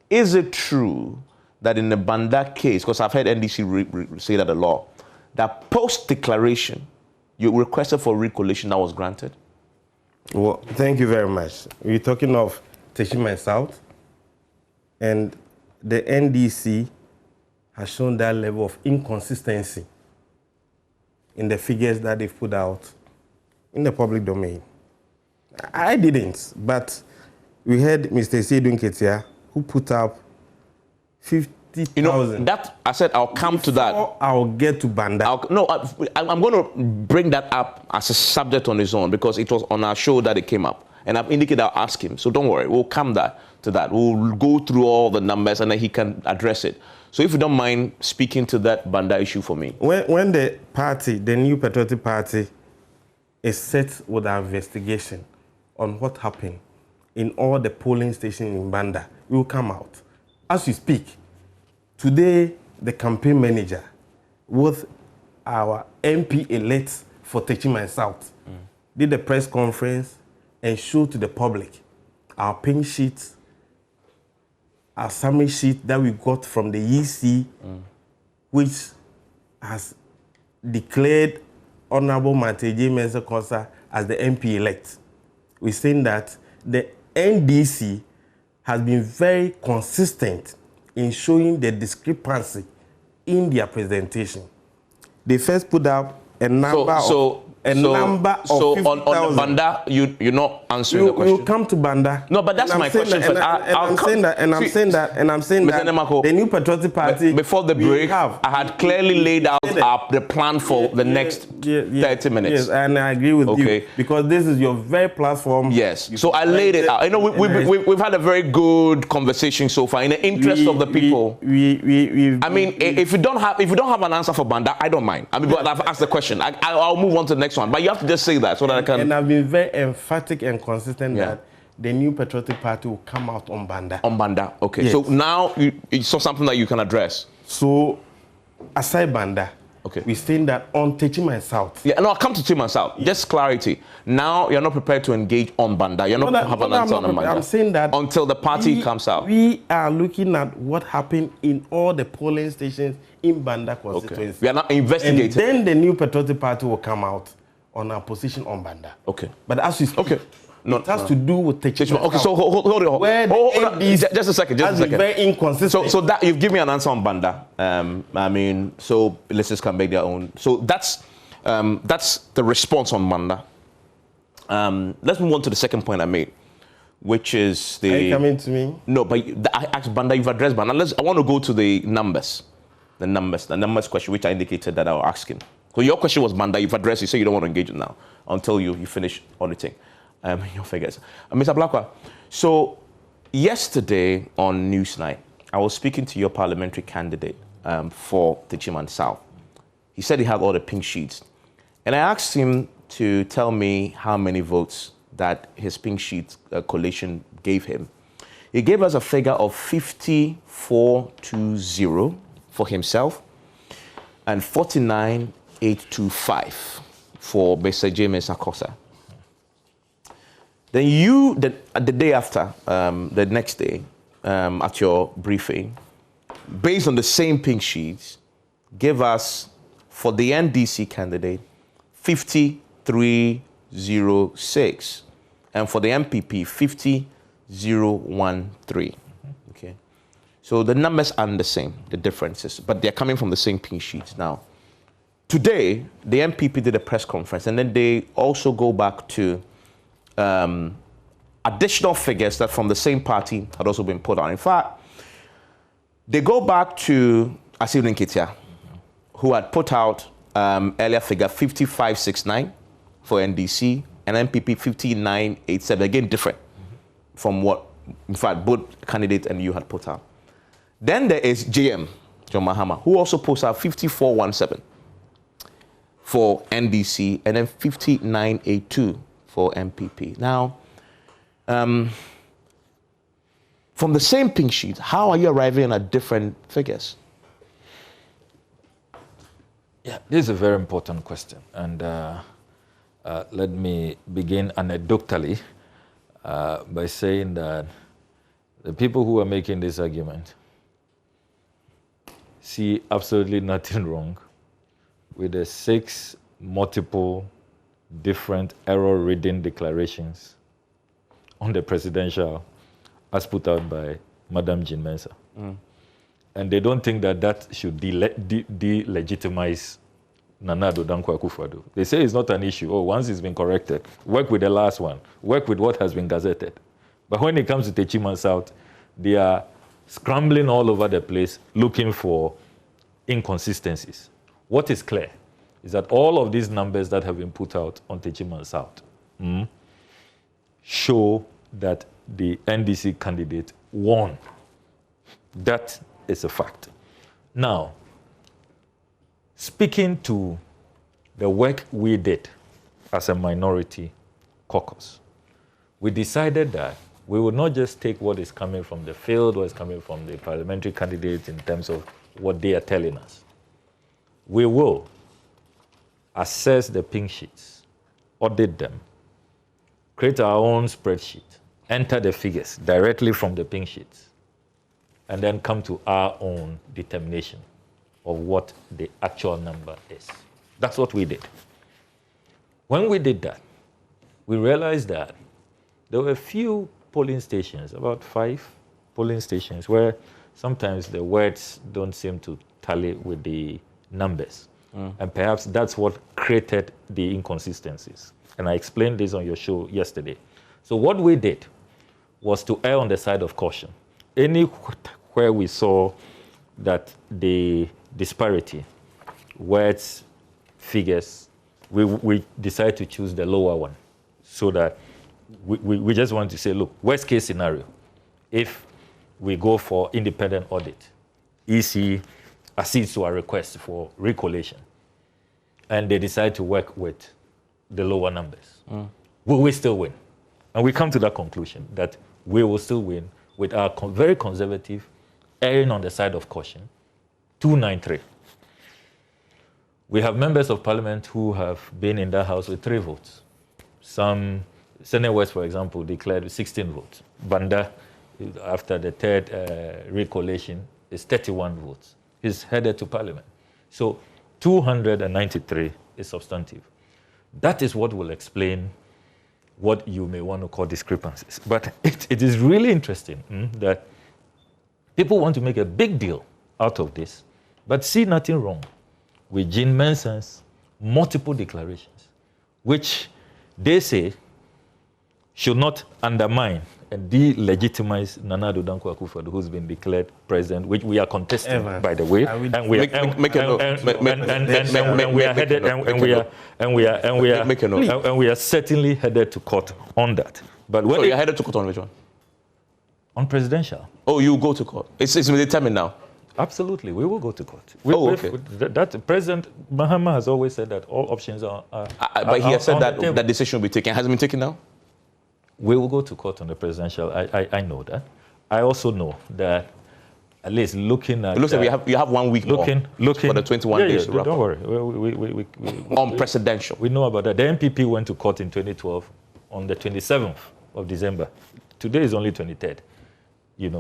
Is it true that in the Banda case, because I've heard NDC say that a lot, that post-declaration, you requested for recollation that was granted? Well, thank you very much. We're talking of Techiman South, and the NDC has shown that level of inconsistency in the figures that they've put out in the public domain. I didn't, but we heard Mr. Seydou Nketia, who put up 50,000. That I said I'll come to that. I'll get to Banda. I'm going to bring that up as a subject on its own, because it was on our show that it came up, and I've indicated I'll ask him. So don't worry, we'll come to that. We'll go through all the numbers, and then he can address it. So if you don't mind speaking to that Banda issue for me. When the party, the New Patriotic Party, is set with an investigation on what happened in all the polling stations in Banda, it will come out. As we speak, today, the campaign manager with our MP-elect for Techiman South did a press conference and showed to the public our pink sheets, our summary sheet that we got from the EC, which has declared Honorable Mateje Mensah-Konsa as the MP-elect. We're saying that the NDC has been very consistent in showing the discrepancy in their presentation. They first put up a number of 50,000. On Banda, you're not answering the question. We'll come to Banda. No, but that's my question. I'm saying that the New Patriotic Party. Before the break, I had clearly laid out the plan for the next 30 minutes. Yes, and I agree with you, because this is your very platform. Yes, so I laid it out. I know we've had a very good conversation so far in the interest of the people. I mean, if you don't have an answer for Banda, I don't mind. I mean, but I've asked the question. I'll move on to the next one, but you have to just say that so that I can. And I've been very emphatic and consistent that the New Patriotic Party will come out on Banda. On Banda, okay. Yes. So now you saw something that you can address. So, aside Banda, we're saying that on Techiman South. Yeah, no, I'll come to Techiman South. Yeah. Just clarity. Now you're not prepared to engage on Banda. You're not have an answer on Banda. I'm saying that until the party comes out. We are looking at what happened in all the polling stations in Banda constituency. We are not investigating. And then the New Patriotic Party will come out on our position on Banda. Okay. But as we speak, it has to do with Techiman. Okay, so hold on. Just a second. Very inconsistent. So that you've given me an answer on Banda. I mean, so listeners can make their own. So that's the response on Banda. Let's move on to the second point I made, which is the... Are you coming to me? No, but I asked Banda, you've addressed Banda. I want to go to the numbers. The numbers question, which I indicated that I was asking. So your question was Banda, you've addressed, you say you don't want to engage it now until you finish auditing your figures. Mr. Blakwa, so yesterday on Newsnight, I was speaking to your parliamentary candidate for Techiman South. He said he had all the pink sheets. And I asked him to tell me how many votes that his pink sheet coalition gave him. He gave us a figure of 5420 for himself and 49825 for Mr. James Akosa. Then you, the day after, the next day, at your briefing, based on the same pink sheets, gave us, for the NDC candidate, 5306, and for the MPP, 50013. Okay, so the numbers aren't the same, the differences, but they're coming from the same pink sheets. Now, today, the MPP did a press conference, and then they also go back to additional figures that from the same party had also been put out. In fact, they go back to Asiru Nketia, who had put out earlier figure 5569 for NDC and MPP 5987, again different from what, in fact, both candidate and you had put out. Then there is JM, John Mahama, who also puts out 5417 for NDC and then 5982 for MPP. Now, from the same pink sheet, how are you arriving at different figures? Yeah, this is a very important question. And let me begin anecdotally by saying that the people who are making this argument see absolutely nothing wrong with the 6 multiple different error reading declarations on the presidential as put out by Madam Jean Mensa. And they don't think that that should delegitimize Nana Addo Dankwa Akufo-Addo. They say it's not an issue. Oh, once it's been corrected, work with the last one, work with what has been gazetted. But when it comes to Techiman South, they are scrambling all over the place looking for inconsistencies. What is clear is that all of these numbers that have been put out on Techiman South show that the NDC candidate won. That is a fact. Now, speaking to the work we did as a minority caucus, we decided that we would not just take what is coming from the field, what is coming from the parliamentary candidates in terms of what they are telling us. We will assess the pink sheets, audit them, create our own spreadsheet, enter the figures directly from the pink sheets, and then come to our own determination of what the actual number is. That's what we did. When we did that, we realized that there were a few polling stations, about 5 polling stations, where sometimes the words don't seem to tally with the numbers. And perhaps that's what created the inconsistencies. And I explained this on your show yesterday. So what we did was to err on the side of caution. Anywhere we saw that the disparity, words, figures, we decided to choose the lower one, so that we just want to say, look, worst case scenario, if we go for independent audit, EC accedes to our request for recollation, and they decide to work with the lower numbers, will we still win? And we come to that conclusion that we will still win with our very conservative, erring on the side of caution, 293. We have members of parliament who have been in that house with 3 votes. Some, Senate West, for example, declared 16 votes. Banda, after the 3rd recollation, is 31 votes. He's headed to parliament. So 293 is substantive. That is what will explain what you may want to call discrepancies. But it is really interesting that people want to make a big deal out of this, but see nothing wrong with Jean Mensa's multiple declarations, which they say should not undermine and delegitimize Nana Addo Dankwa Akufo-Addo, who's been declared president, which we are contesting, by the way, and we are certainly headed to court on that. But when you're headed to court on which one? On presidential. Oh, you go to court. It's been determined now. Absolutely, we will go to court. Okay. That President Mahama has always said that all options are. But he has said that that decision will be taken. Has it been taken now? We will go to court on the presidential. I know that. I also know that, at least looking at. It looks like you have 1 week looking for the 21 days. Don't worry. We on presidential. We know about that. The NPP went to court in 2012 on the 27th of December. Today is only 23rd.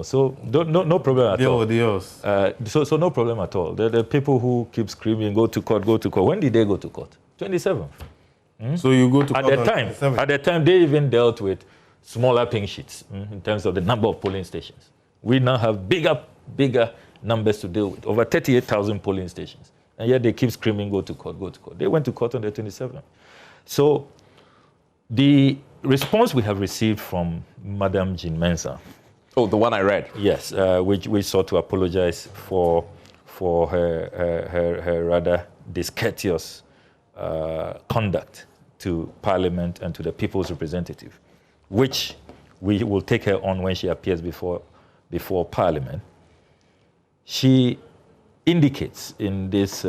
So no problem at all. So no problem at all. The people who keep screaming, go to court, go to court. When did they go to court? 27th. So you go to court at the time, they even dealt with smaller pink sheets in terms of the number of polling stations. We now have bigger numbers to deal with, over 38,000 polling stations. And yet they keep screaming, go to court, go to court. They went to court on the 27th. So the response we have received from Madam Jean Mensah. Oh, the one I read. Yes, which we sought to apologize for her rather discourteous conduct to Parliament and to the people's representative, which we will take her on when she appears before Parliament. She indicates in this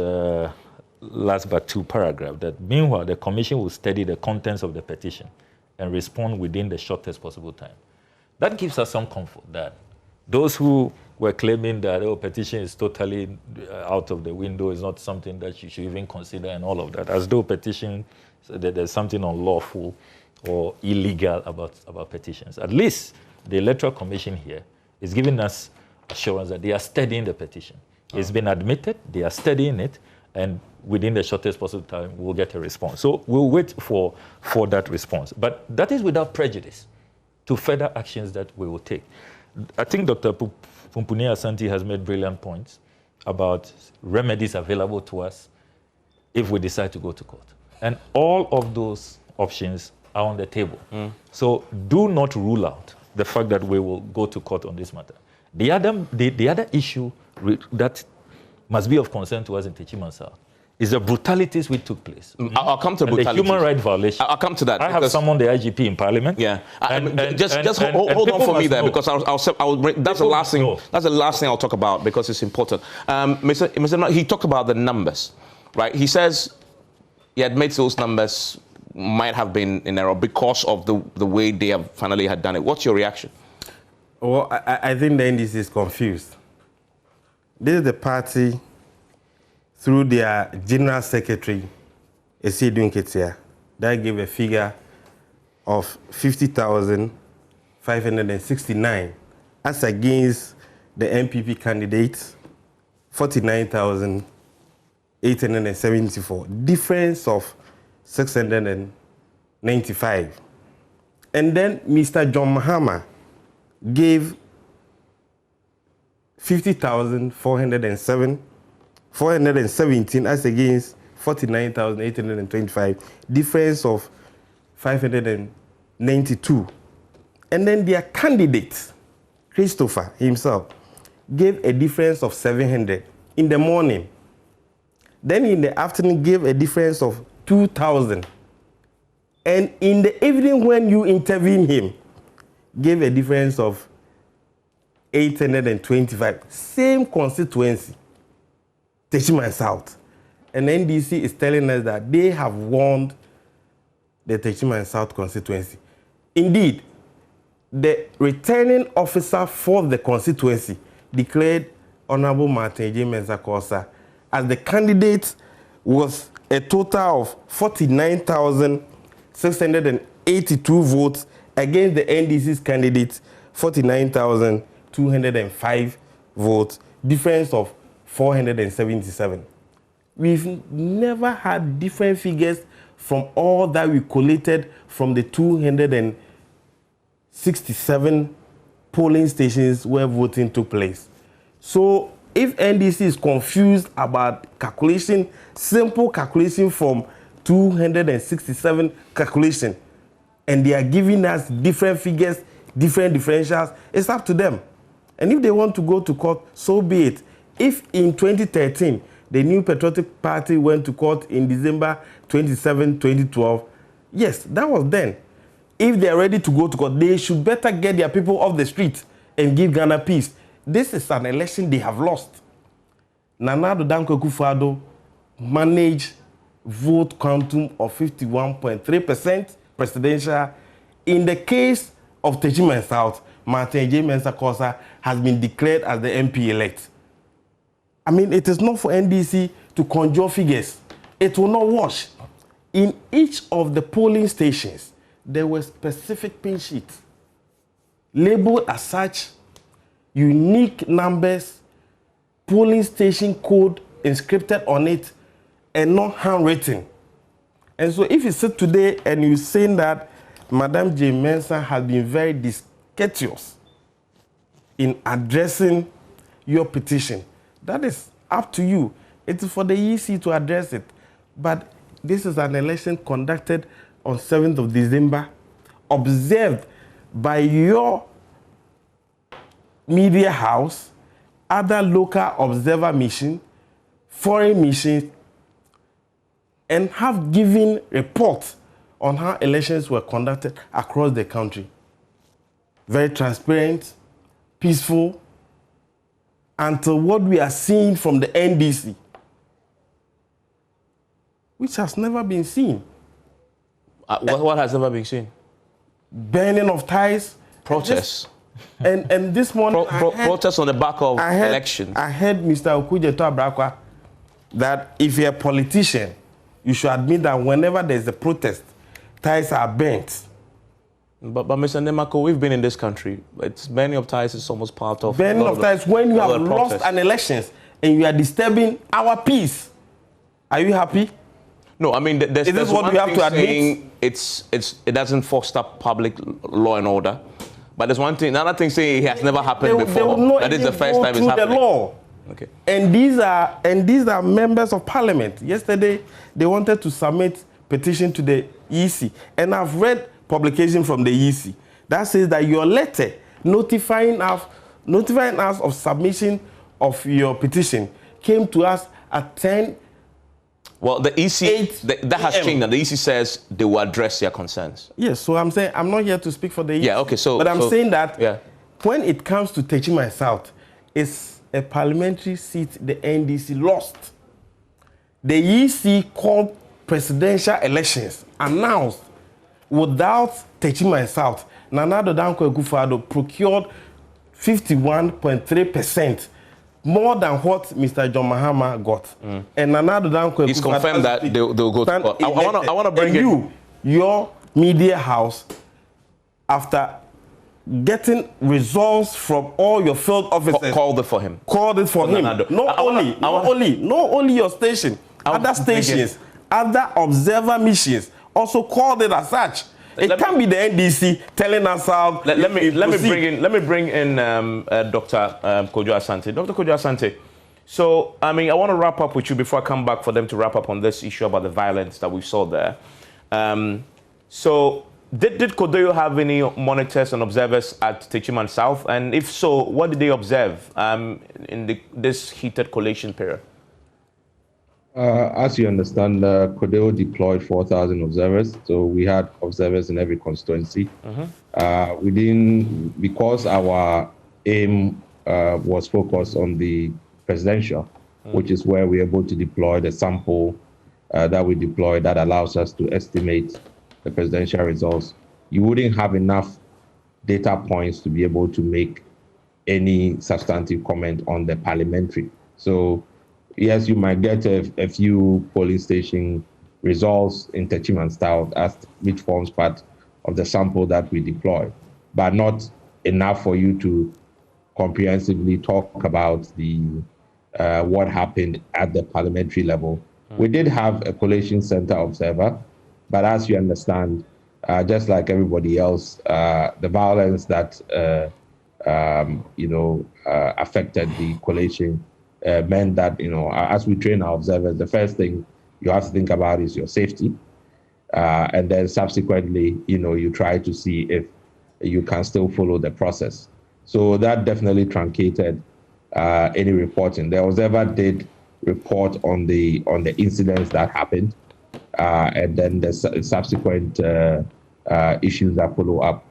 last but two paragraph that meanwhile the Commission will study the contents of the petition and respond within the shortest possible time. That gives us some comfort that those who were claiming that petition is totally out of the window, is not something that you should even consider and all of that, as though petition, that there's something unlawful or illegal about petitions. At least the Electoral Commission here is giving us assurance that they are studying the petition. It's been admitted, they are studying it, and within the shortest possible time, we'll get a response. So we'll wait for that response. But that is without prejudice to further actions that we will take. I think Dr. Pumpuni Asante has made brilliant points about remedies available to us if we decide to go to court. And all of those options are on the table. So do not rule out the fact that we will go to court on this matter. The other issue that must be of concern to us in Techiman South is the brutalities which took place. I'll come to brutalities. The human rights violation. I'll come to that. I have summoned the IGP in Parliament. Yeah, just hold on for me there, because I'll bring, that's the last thing. That's the last thing I'll talk about, because it's important. Mr. He talked about the numbers, right? He says he admits those numbers might have been in error because of the way they have finally had done it. What's your reaction? Well, I think the NDC is confused. This is the party, through their General Secretary, Esiedun Ketia, that gave a figure of 50,569 as against the MPP candidates, 49,874. Difference of 695. And then Mr. John Mahama gave 417 as against 49,825, difference of 592. And then their candidate, Christopher himself, gave a difference of 700 in the morning. Then in the afternoon gave a difference of 2,000. And in the evening when you intervene him, gave a difference of 825. Same constituency, Techiman South. And NDC is telling us that they have won the Techiman South constituency. Indeed, the returning officer for the constituency declared Honorable Martin J. Mensah Kosa as the candidate was a total of 49,682 votes against the NDC's candidate, 49,205 votes, difference of 477. We've never had different figures from all that we collated from the 267 polling stations where voting took place. So if NDC is confused about calculation, simple calculation from 267 calculation, and they are giving us different figures different differentials, it's up to them. And if they want to go to court, so be it. If in 2013, the New Patriotic Party went to court in December 27, 2012, yes, that was then. If they are ready to go to court, they should better get their people off the street and give Ghana peace. This is an election they have lost. Nana Addo Dankwa Akufo-Addo managed vote quantum of 51.3% presidential. In the case of Techiman South, Martin J. Mensah-Kosa has been declared as the MP-elect. I mean, it is not for NDC to conjure figures. It will not wash. In each of the polling stations, there were specific pin sheets labeled as such, unique numbers, polling station code inscripted on it, and not handwritten. And so if you sit today and you're saying that Madam J. Mensah has been very discourteous in addressing your petition, that is up to you. It is for the EC to address it. But this is an election conducted on 7th of December, observed by your media house, other local observer missions, foreign missions, and have given reports on how elections were conducted across the country. Very transparent, peaceful, until what we are seeing from the NDC, which has never been seen. What has never been seen? Burning of ties. Protests. And this morning, protests on the back of elections. I heard Mr. Okudzeto Abrakwa that if you're a politician, you should admit that whenever there's a protest, ties are burnt. But Mr. Nemako, we've been in this country. It's burning of ties is almost part of... Burning of ties when you have lost an elections and you are disturbing our peace. Are you happy? No, I mean, there's what we have to admit? It doesn't foster public law and order. But there's one thing, another thing saying it has never happened before. That is the first time it's happening. The law. Okay. And these are members of parliament. Yesterday, they wanted to submit petition to the EC. And I've read publication from the EC that says that your letter notifying us of submission of your petition came to us at 10. Well, the EC, that has changed now. The EC says they will address their concerns. Yes, so I'm saying, I'm not here to speak for the EC. Yeah, okay, so... But I'm saying that yeah, when it comes to Techiman South, it's a parliamentary seat the NDC lost. The EC called presidential elections, announced without Techiman South. Nana Addo Dankwa Akufo-Addo procured 51.3%. More than what Mr. John Mahama got. And Nana Addo Dankwa Akufo-Addo... He's confirmed that they'll go to court. I want to bring in... your media house, after getting results from all your field officers... Called it for him. Called it for him. Not only your station, other stations, other observer missions also called it as such. It can't be the NDC telling us how. Let me bring in Dr. Kojo Asante. Dr. Kojo Asante. So I want to wrap up with you before I come back for them to wrap up on this issue about the violence that we saw there. So did Kodoyo have any monitors and observers at Techiman South? And if so, what did they observe in this heated collation period? As you understand, Kodoyo deployed 4,000 observers, so we had observers in every constituency. Because our aim was focused on the presidential, which is where we're able to deploy the sample that we deploy that allows us to estimate the presidential results. You wouldn't have enough data points to be able to make any substantive comment on the parliamentary. So yes, you might get a few polling station results in Techiman South which forms part of the sample that we deploy, but not enough for you to comprehensively talk about the what happened at the parliamentary level. We did have a collation center observer, but as you understand, just like everybody else, the violence that affected the collation meant that, as we train our observers, the first thing you have to think about is your safety. And then subsequently, you try to see if you can still follow the process. So that definitely truncated any reporting. There was ever did report on the incidents that happened, and then the subsequent issues that follow up.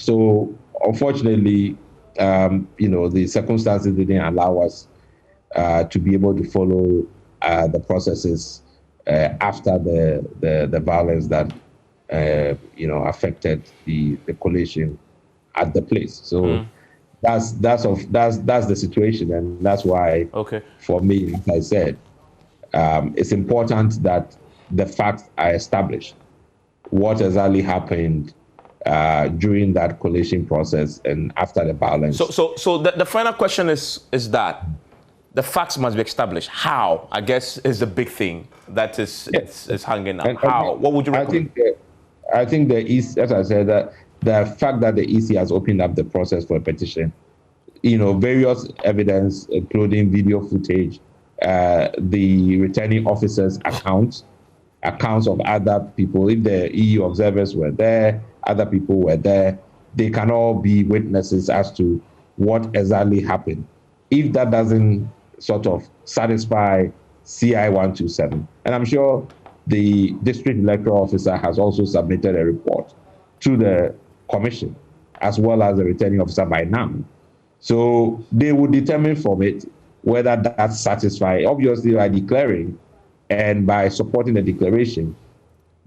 So unfortunately, the circumstances didn't allow us to be able to follow the processes after the violence that affected the collation at the place. So that's the situation, and that's why for me, like I said, it's important that the facts are established. What exactly happened during that collation process and after the violence? So the final question is that the facts must be established. How, I guess, is the big thing that is hanging out. How? What would you recommend? I think the EC, as I said, that the fact that the EC has opened up the process for a petition, various evidence, including video footage, the returning officers' accounts of other people. If the EU observers were there, other people were there, they can all be witnesses as to what exactly happened. If that doesn't sort of satisfy CI 127, and I'm sure the district electoral officer has also submitted a report to the commission, as well as the returning officer by now. So they will determine from it whether that's satisfied. Obviously, by declaring and by supporting the declaration,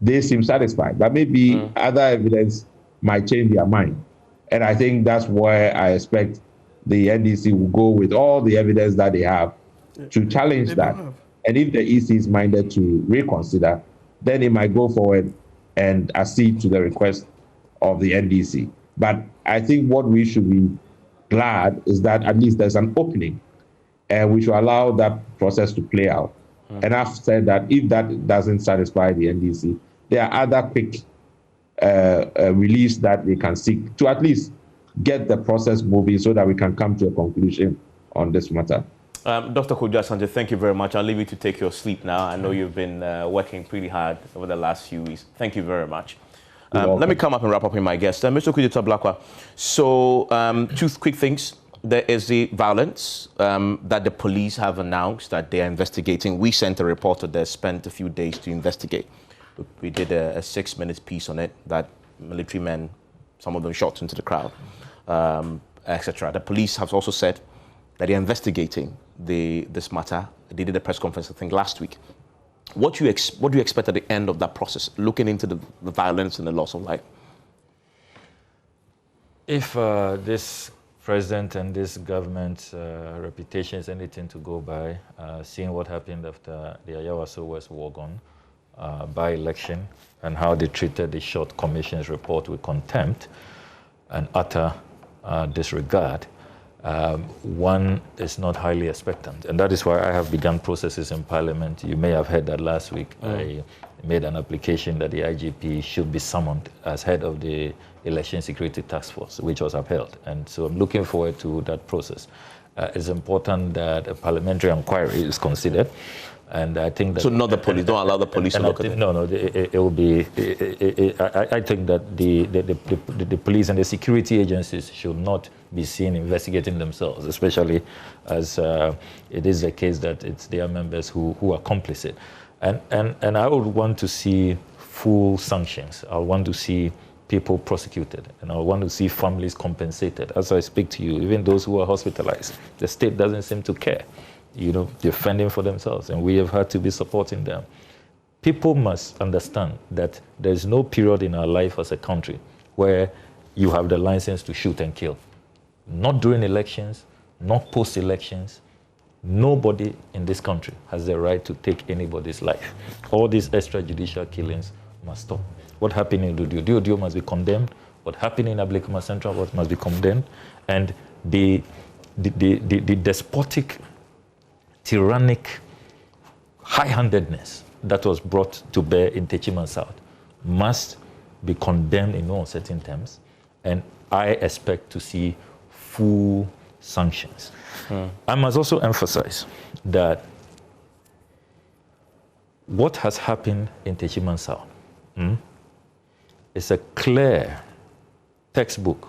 they seem satisfied. But maybe other evidence might change their mind. And I think that's where I expect the NDC will go with all the evidence that they have to challenge that. And if the EC is minded to reconsider, then it might go forward and accede to the request of the NDC. But I think what we should be glad is that at least there's an opening, and we should allow that process to play out. And I've said that if that doesn't satisfy the NDC, there are other quick reliefs that they can seek to at least get the process moving so that we can come to a conclusion on this matter. Dr. Kojo Asante, thank you very much. I'll leave you to take your sleep now. I know you've been working pretty hard over the last few weeks. Thank you very much. Let me come up and wrap up with my guest. Mr. Kojo Tablakwa, so two quick things. There is the violence that the police have announced that they are investigating. We sent a reporter there, spent a few days to investigate. We did a 6-minute piece on it, that military men, some of them shot into the crowd, etc. The police have also said that they're investigating this matter. They did a press conference, I think, last week. What do you expect at the end of that process, looking into the violence and the loss of life? If this president and this government's reputation is anything to go by, seeing what happened after the Ayawaso West Wogon by-election and how they treated the Short Commission's report with contempt and utter disregard, one is not highly expectant. And that is why I have begun processes in Parliament. You may have heard that last week. I made an application that the IGP should be summoned as head of the Election Security Task Force, which was upheld. And so I'm looking forward to that process. It's important that a parliamentary inquiry is considered. And I think that... So not the police, don't allow the police to look at it? No, it will be... I think that the police and the security agencies should not be seen investigating themselves, especially as it is the case that it's their members who are complicit. And I would want to see full sanctions. I want to see people prosecuted, and I want to see families compensated. As I speak to you, even those who are hospitalized, the state doesn't seem to care. They're fending for themselves, and we have had to be supporting them. People must understand that there's no period in our life as a country where you have the license to shoot and kill. Not during elections, not post-elections. Nobody in this country has the right to take anybody's life. All these extrajudicial killings must stop. What happened in Dudio must be condemned. What happened in Ablikuma Central must be condemned. And the despotic, tyrannic, high-handedness that was brought to bear in Techiman South must be condemned in no uncertain terms. And I expect to see full sanctions. I must also emphasize that what has happened in Techiman South is a clear textbook,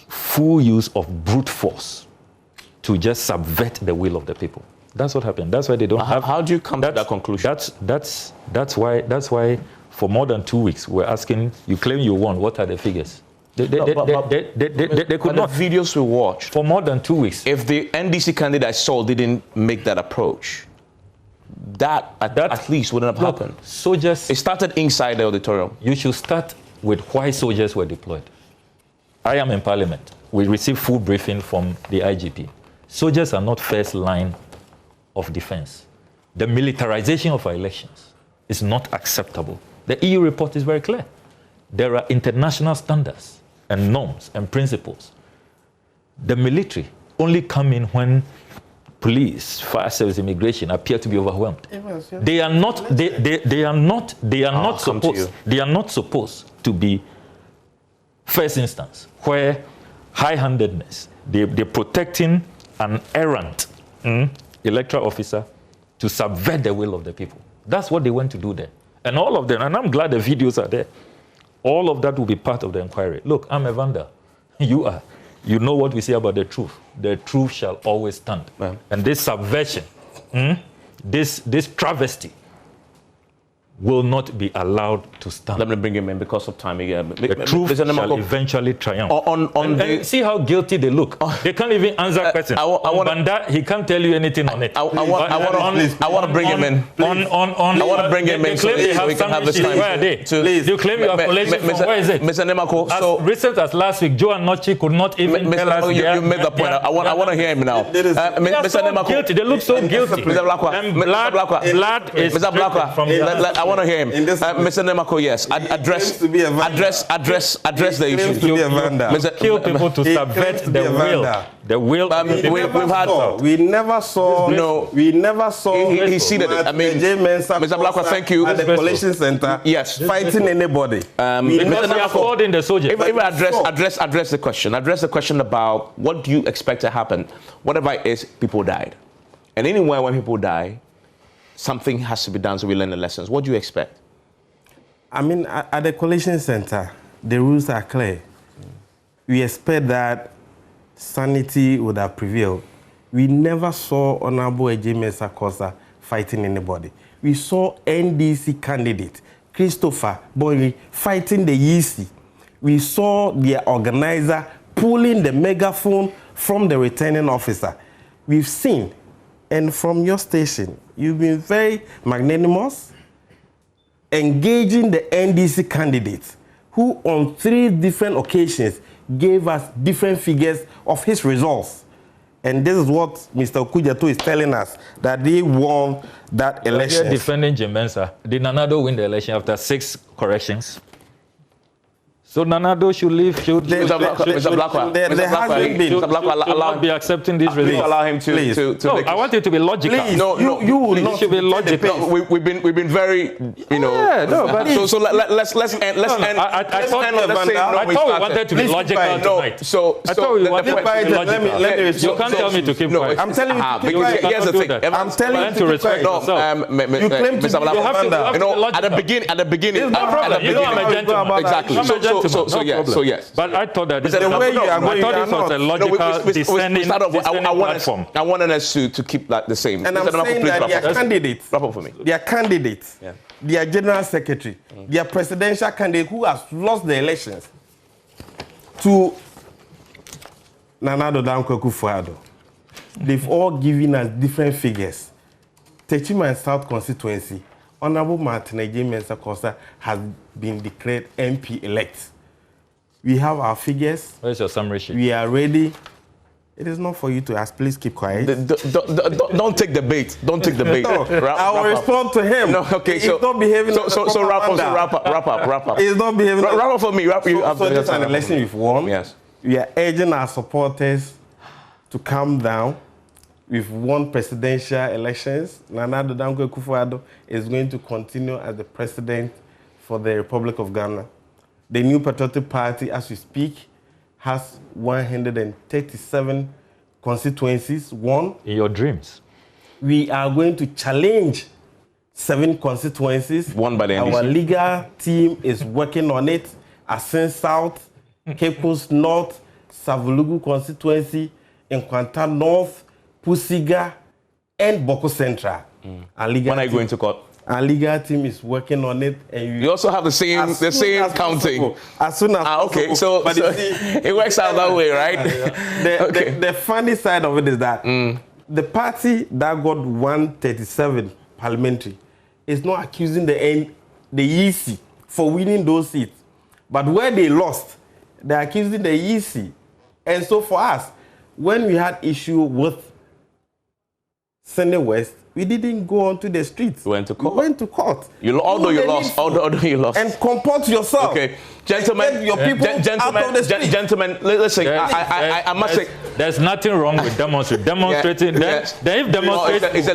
full use of brute force to just subvert the will of the people. That's what happened. That's why they don't have. How do you come to that conclusion? That's why for more than 2 weeks we're asking. You claim you won. What are the figures? They could not. The videos we watched for more than 2 weeks. If the NDC candidate I saw didn't make that approach, that at least wouldn't have happened. Soldiers. It started inside the auditorium. You should start with why soldiers were deployed. I am in Parliament. We received full briefing from the IGP. Soldiers are not first line of defense. The militarization of our elections is not acceptable. The EU report is very clear. There are international standards and norms and principles. The military only come in when police, fire service, immigration appear to be overwhelmed. They are not. They are not supposed to be first instance where high-handedness. They're protecting an errant electoral officer to subvert the will of the people. That's what they went to do there. And all of them, and I'm glad the videos are there, all of that will be part of the inquiry. Look, I'm a vandal. You are. You know what we say about the truth. The truth shall always stand. Well, and this subversion, this travesty, will not be allowed to stand. Let me bring him in because of time again. The truth shall eventually triumph. And see how guilty they look. They can't even answer questions. Banda, he can't tell you anything on it. I want to bring him in. I want to bring him in so we can have this time. Where are they? Please. You claim you have collations from where is it? Mr. Nemako, as recent as last week, Joe and Nochi could not even tell us. You made the point. I want to hear him now. Mr. Nemako. They look so guilty. And blood is from the... I want to hear him. Mr. Nemako, yes. Address the issue. Kill people to subvert the will. The will. We never saw. He ceded it. I mean, Mr. Blakwa, thank you. At the collation center, yes, fighting anybody. Because we are holding the soldiers. Address the question. Address the question about what do you expect to happen. Whatever it is, people died, and anywhere when people die, something has to be done so we learn the lessons. What do you expect? I mean, at the collation center, the rules are clear. We expect that sanity would have prevailed. We never saw Honorable Ejime Sakosa fighting anybody. We saw NDC candidate Christopher Boy fighting the EC. We saw the organizer pulling the megaphone from the returning officer. We've seen, and from your station, you've been very magnanimous, engaging the NDC candidates, who on 3 different occasions gave us different figures of his results. And this is what Mr. Okujato is telling us, that they won that election. You're defending Jemensa. Did Nanado win the election after 6 corrections? So Nanado should leave. Mr. Blakwa, not be accepting this result. Allow him to no, I want it to be logical. Please, you should be logical. We've been very, you know. Yeah, no, but so let's end. I thought we wanted to be logical tonight. So I thought we wanted to be logical. Let me You can't tell me to keep quiet. I'm telling you. Here's the thing. I'm telling you to respect yourself. You claim to be you know, at the beginning. No problem. You know I'm a gentleman. Exactly. So yes. But I thought that the way you are going, I thought this was a logical descending platform. I wanted us to keep that the same. And I'm saying that their candidates, wrap up for me. Their candidates, their general secretary, their presidential candidate who has lost the elections to Nanado Dankwa Akufo-Addo, they've all given us different figures. Techiman South constituency, Honorable Martin Ejime Sakosa has been declared MP-elect. We have our figures. Where's your summary sheet? We are ready. It is not for you to ask. Please keep quiet. Don't take the bait. Don't take the bait. No, I will respond to him. No, okay. He's not behaving. So wrap up. He's not behaving. Wrap up for me. So this is an election we've won. Yes. We are urging our supporters to calm down. We've won presidential elections. Nanado Dankwa Akufo-Addo is going to continue as the president for the Republic of Ghana. The New Patriotic Party, as we speak, has 137 constituencies won. In your dreams. We are going to challenge 7 constituencies. Won by the NDC. Our legal team is working on it. Asin South, Cape Coast North, Savulugu constituency, Nkwanta North, Pusiga, and Boko Central. When are you going to court? Our legal team is working on it. And you also have the same counting. As soon as okay, possible. so it works out that way, right? The funny side of it is that the party that got 137 parliamentary is not accusing the EC for winning those seats. But where they lost, they're accusing the EC. And so for us, when we had issue with Senate West, we didn't go onto the streets. We went to court. We went to court. Although you lost. And comport yourself. Okay. Gentlemen, your people out of the street. Gentlemen, listen, I must say. There's nothing wrong with demonstrating. If demonstration is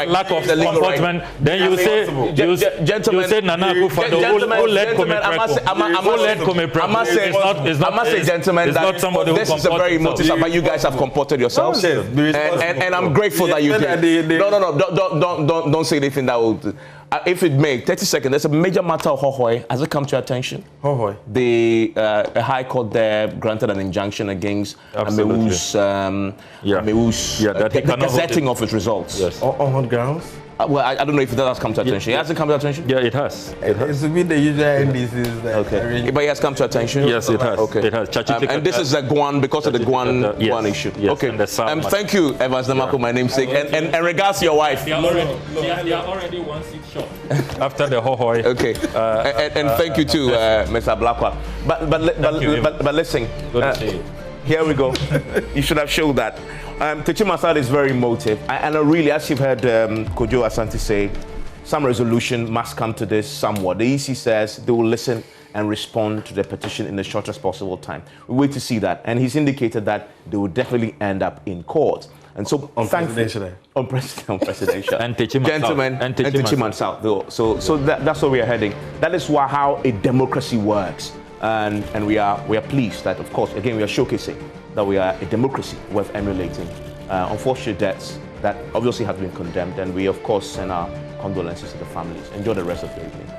lack of comportment, then you say, Nana Akufo-Addo who led Comey. I must say, gentlemen, that this is a very motive, but you guys have comported yourselves. And I'm grateful that you did. No, don't say anything that will. If it may, 30 seconds, there's a major matter of Hohoi. Has it come to your attention? Hohoi. The High Court there granted an injunction against Amewu's the gazetting of its results. Yes. On what grounds? Well, I don't know if that has come to attention. Has it come to attention? Yeah, it has. It's been the usual NDCs. Okay. But it has come to attention? Yes, it has. Okay. It has. And this is a Guan, because of the Guan issue. Yes. Okay. Thank you, Evans Namako, my namesake. And regards to your wife. They are already one seat short after the Hohoi. Okay. And thank you too, Mr. Blakwa. But listen. Good to see you. Here we go. You should have showed that. Techiman South is very emotive. And really, as you've heard Kojo Asante say, some resolution must come to this somewhat. The EC says they will listen and respond to the petition in the shortest possible time. We wait to see that. And he's indicated that they will definitely end up in court. And so, on presidential. On presidential. And Techiman Gentlemen, South. And Techiman South. So that's where we are heading. That is how a democracy works. And we are pleased that, of course, again, we are showcasing that we are a democracy worth emulating. Unfortunate deaths that obviously have been condemned, and we, of course, send our condolences to the families. Enjoy the rest of your evening.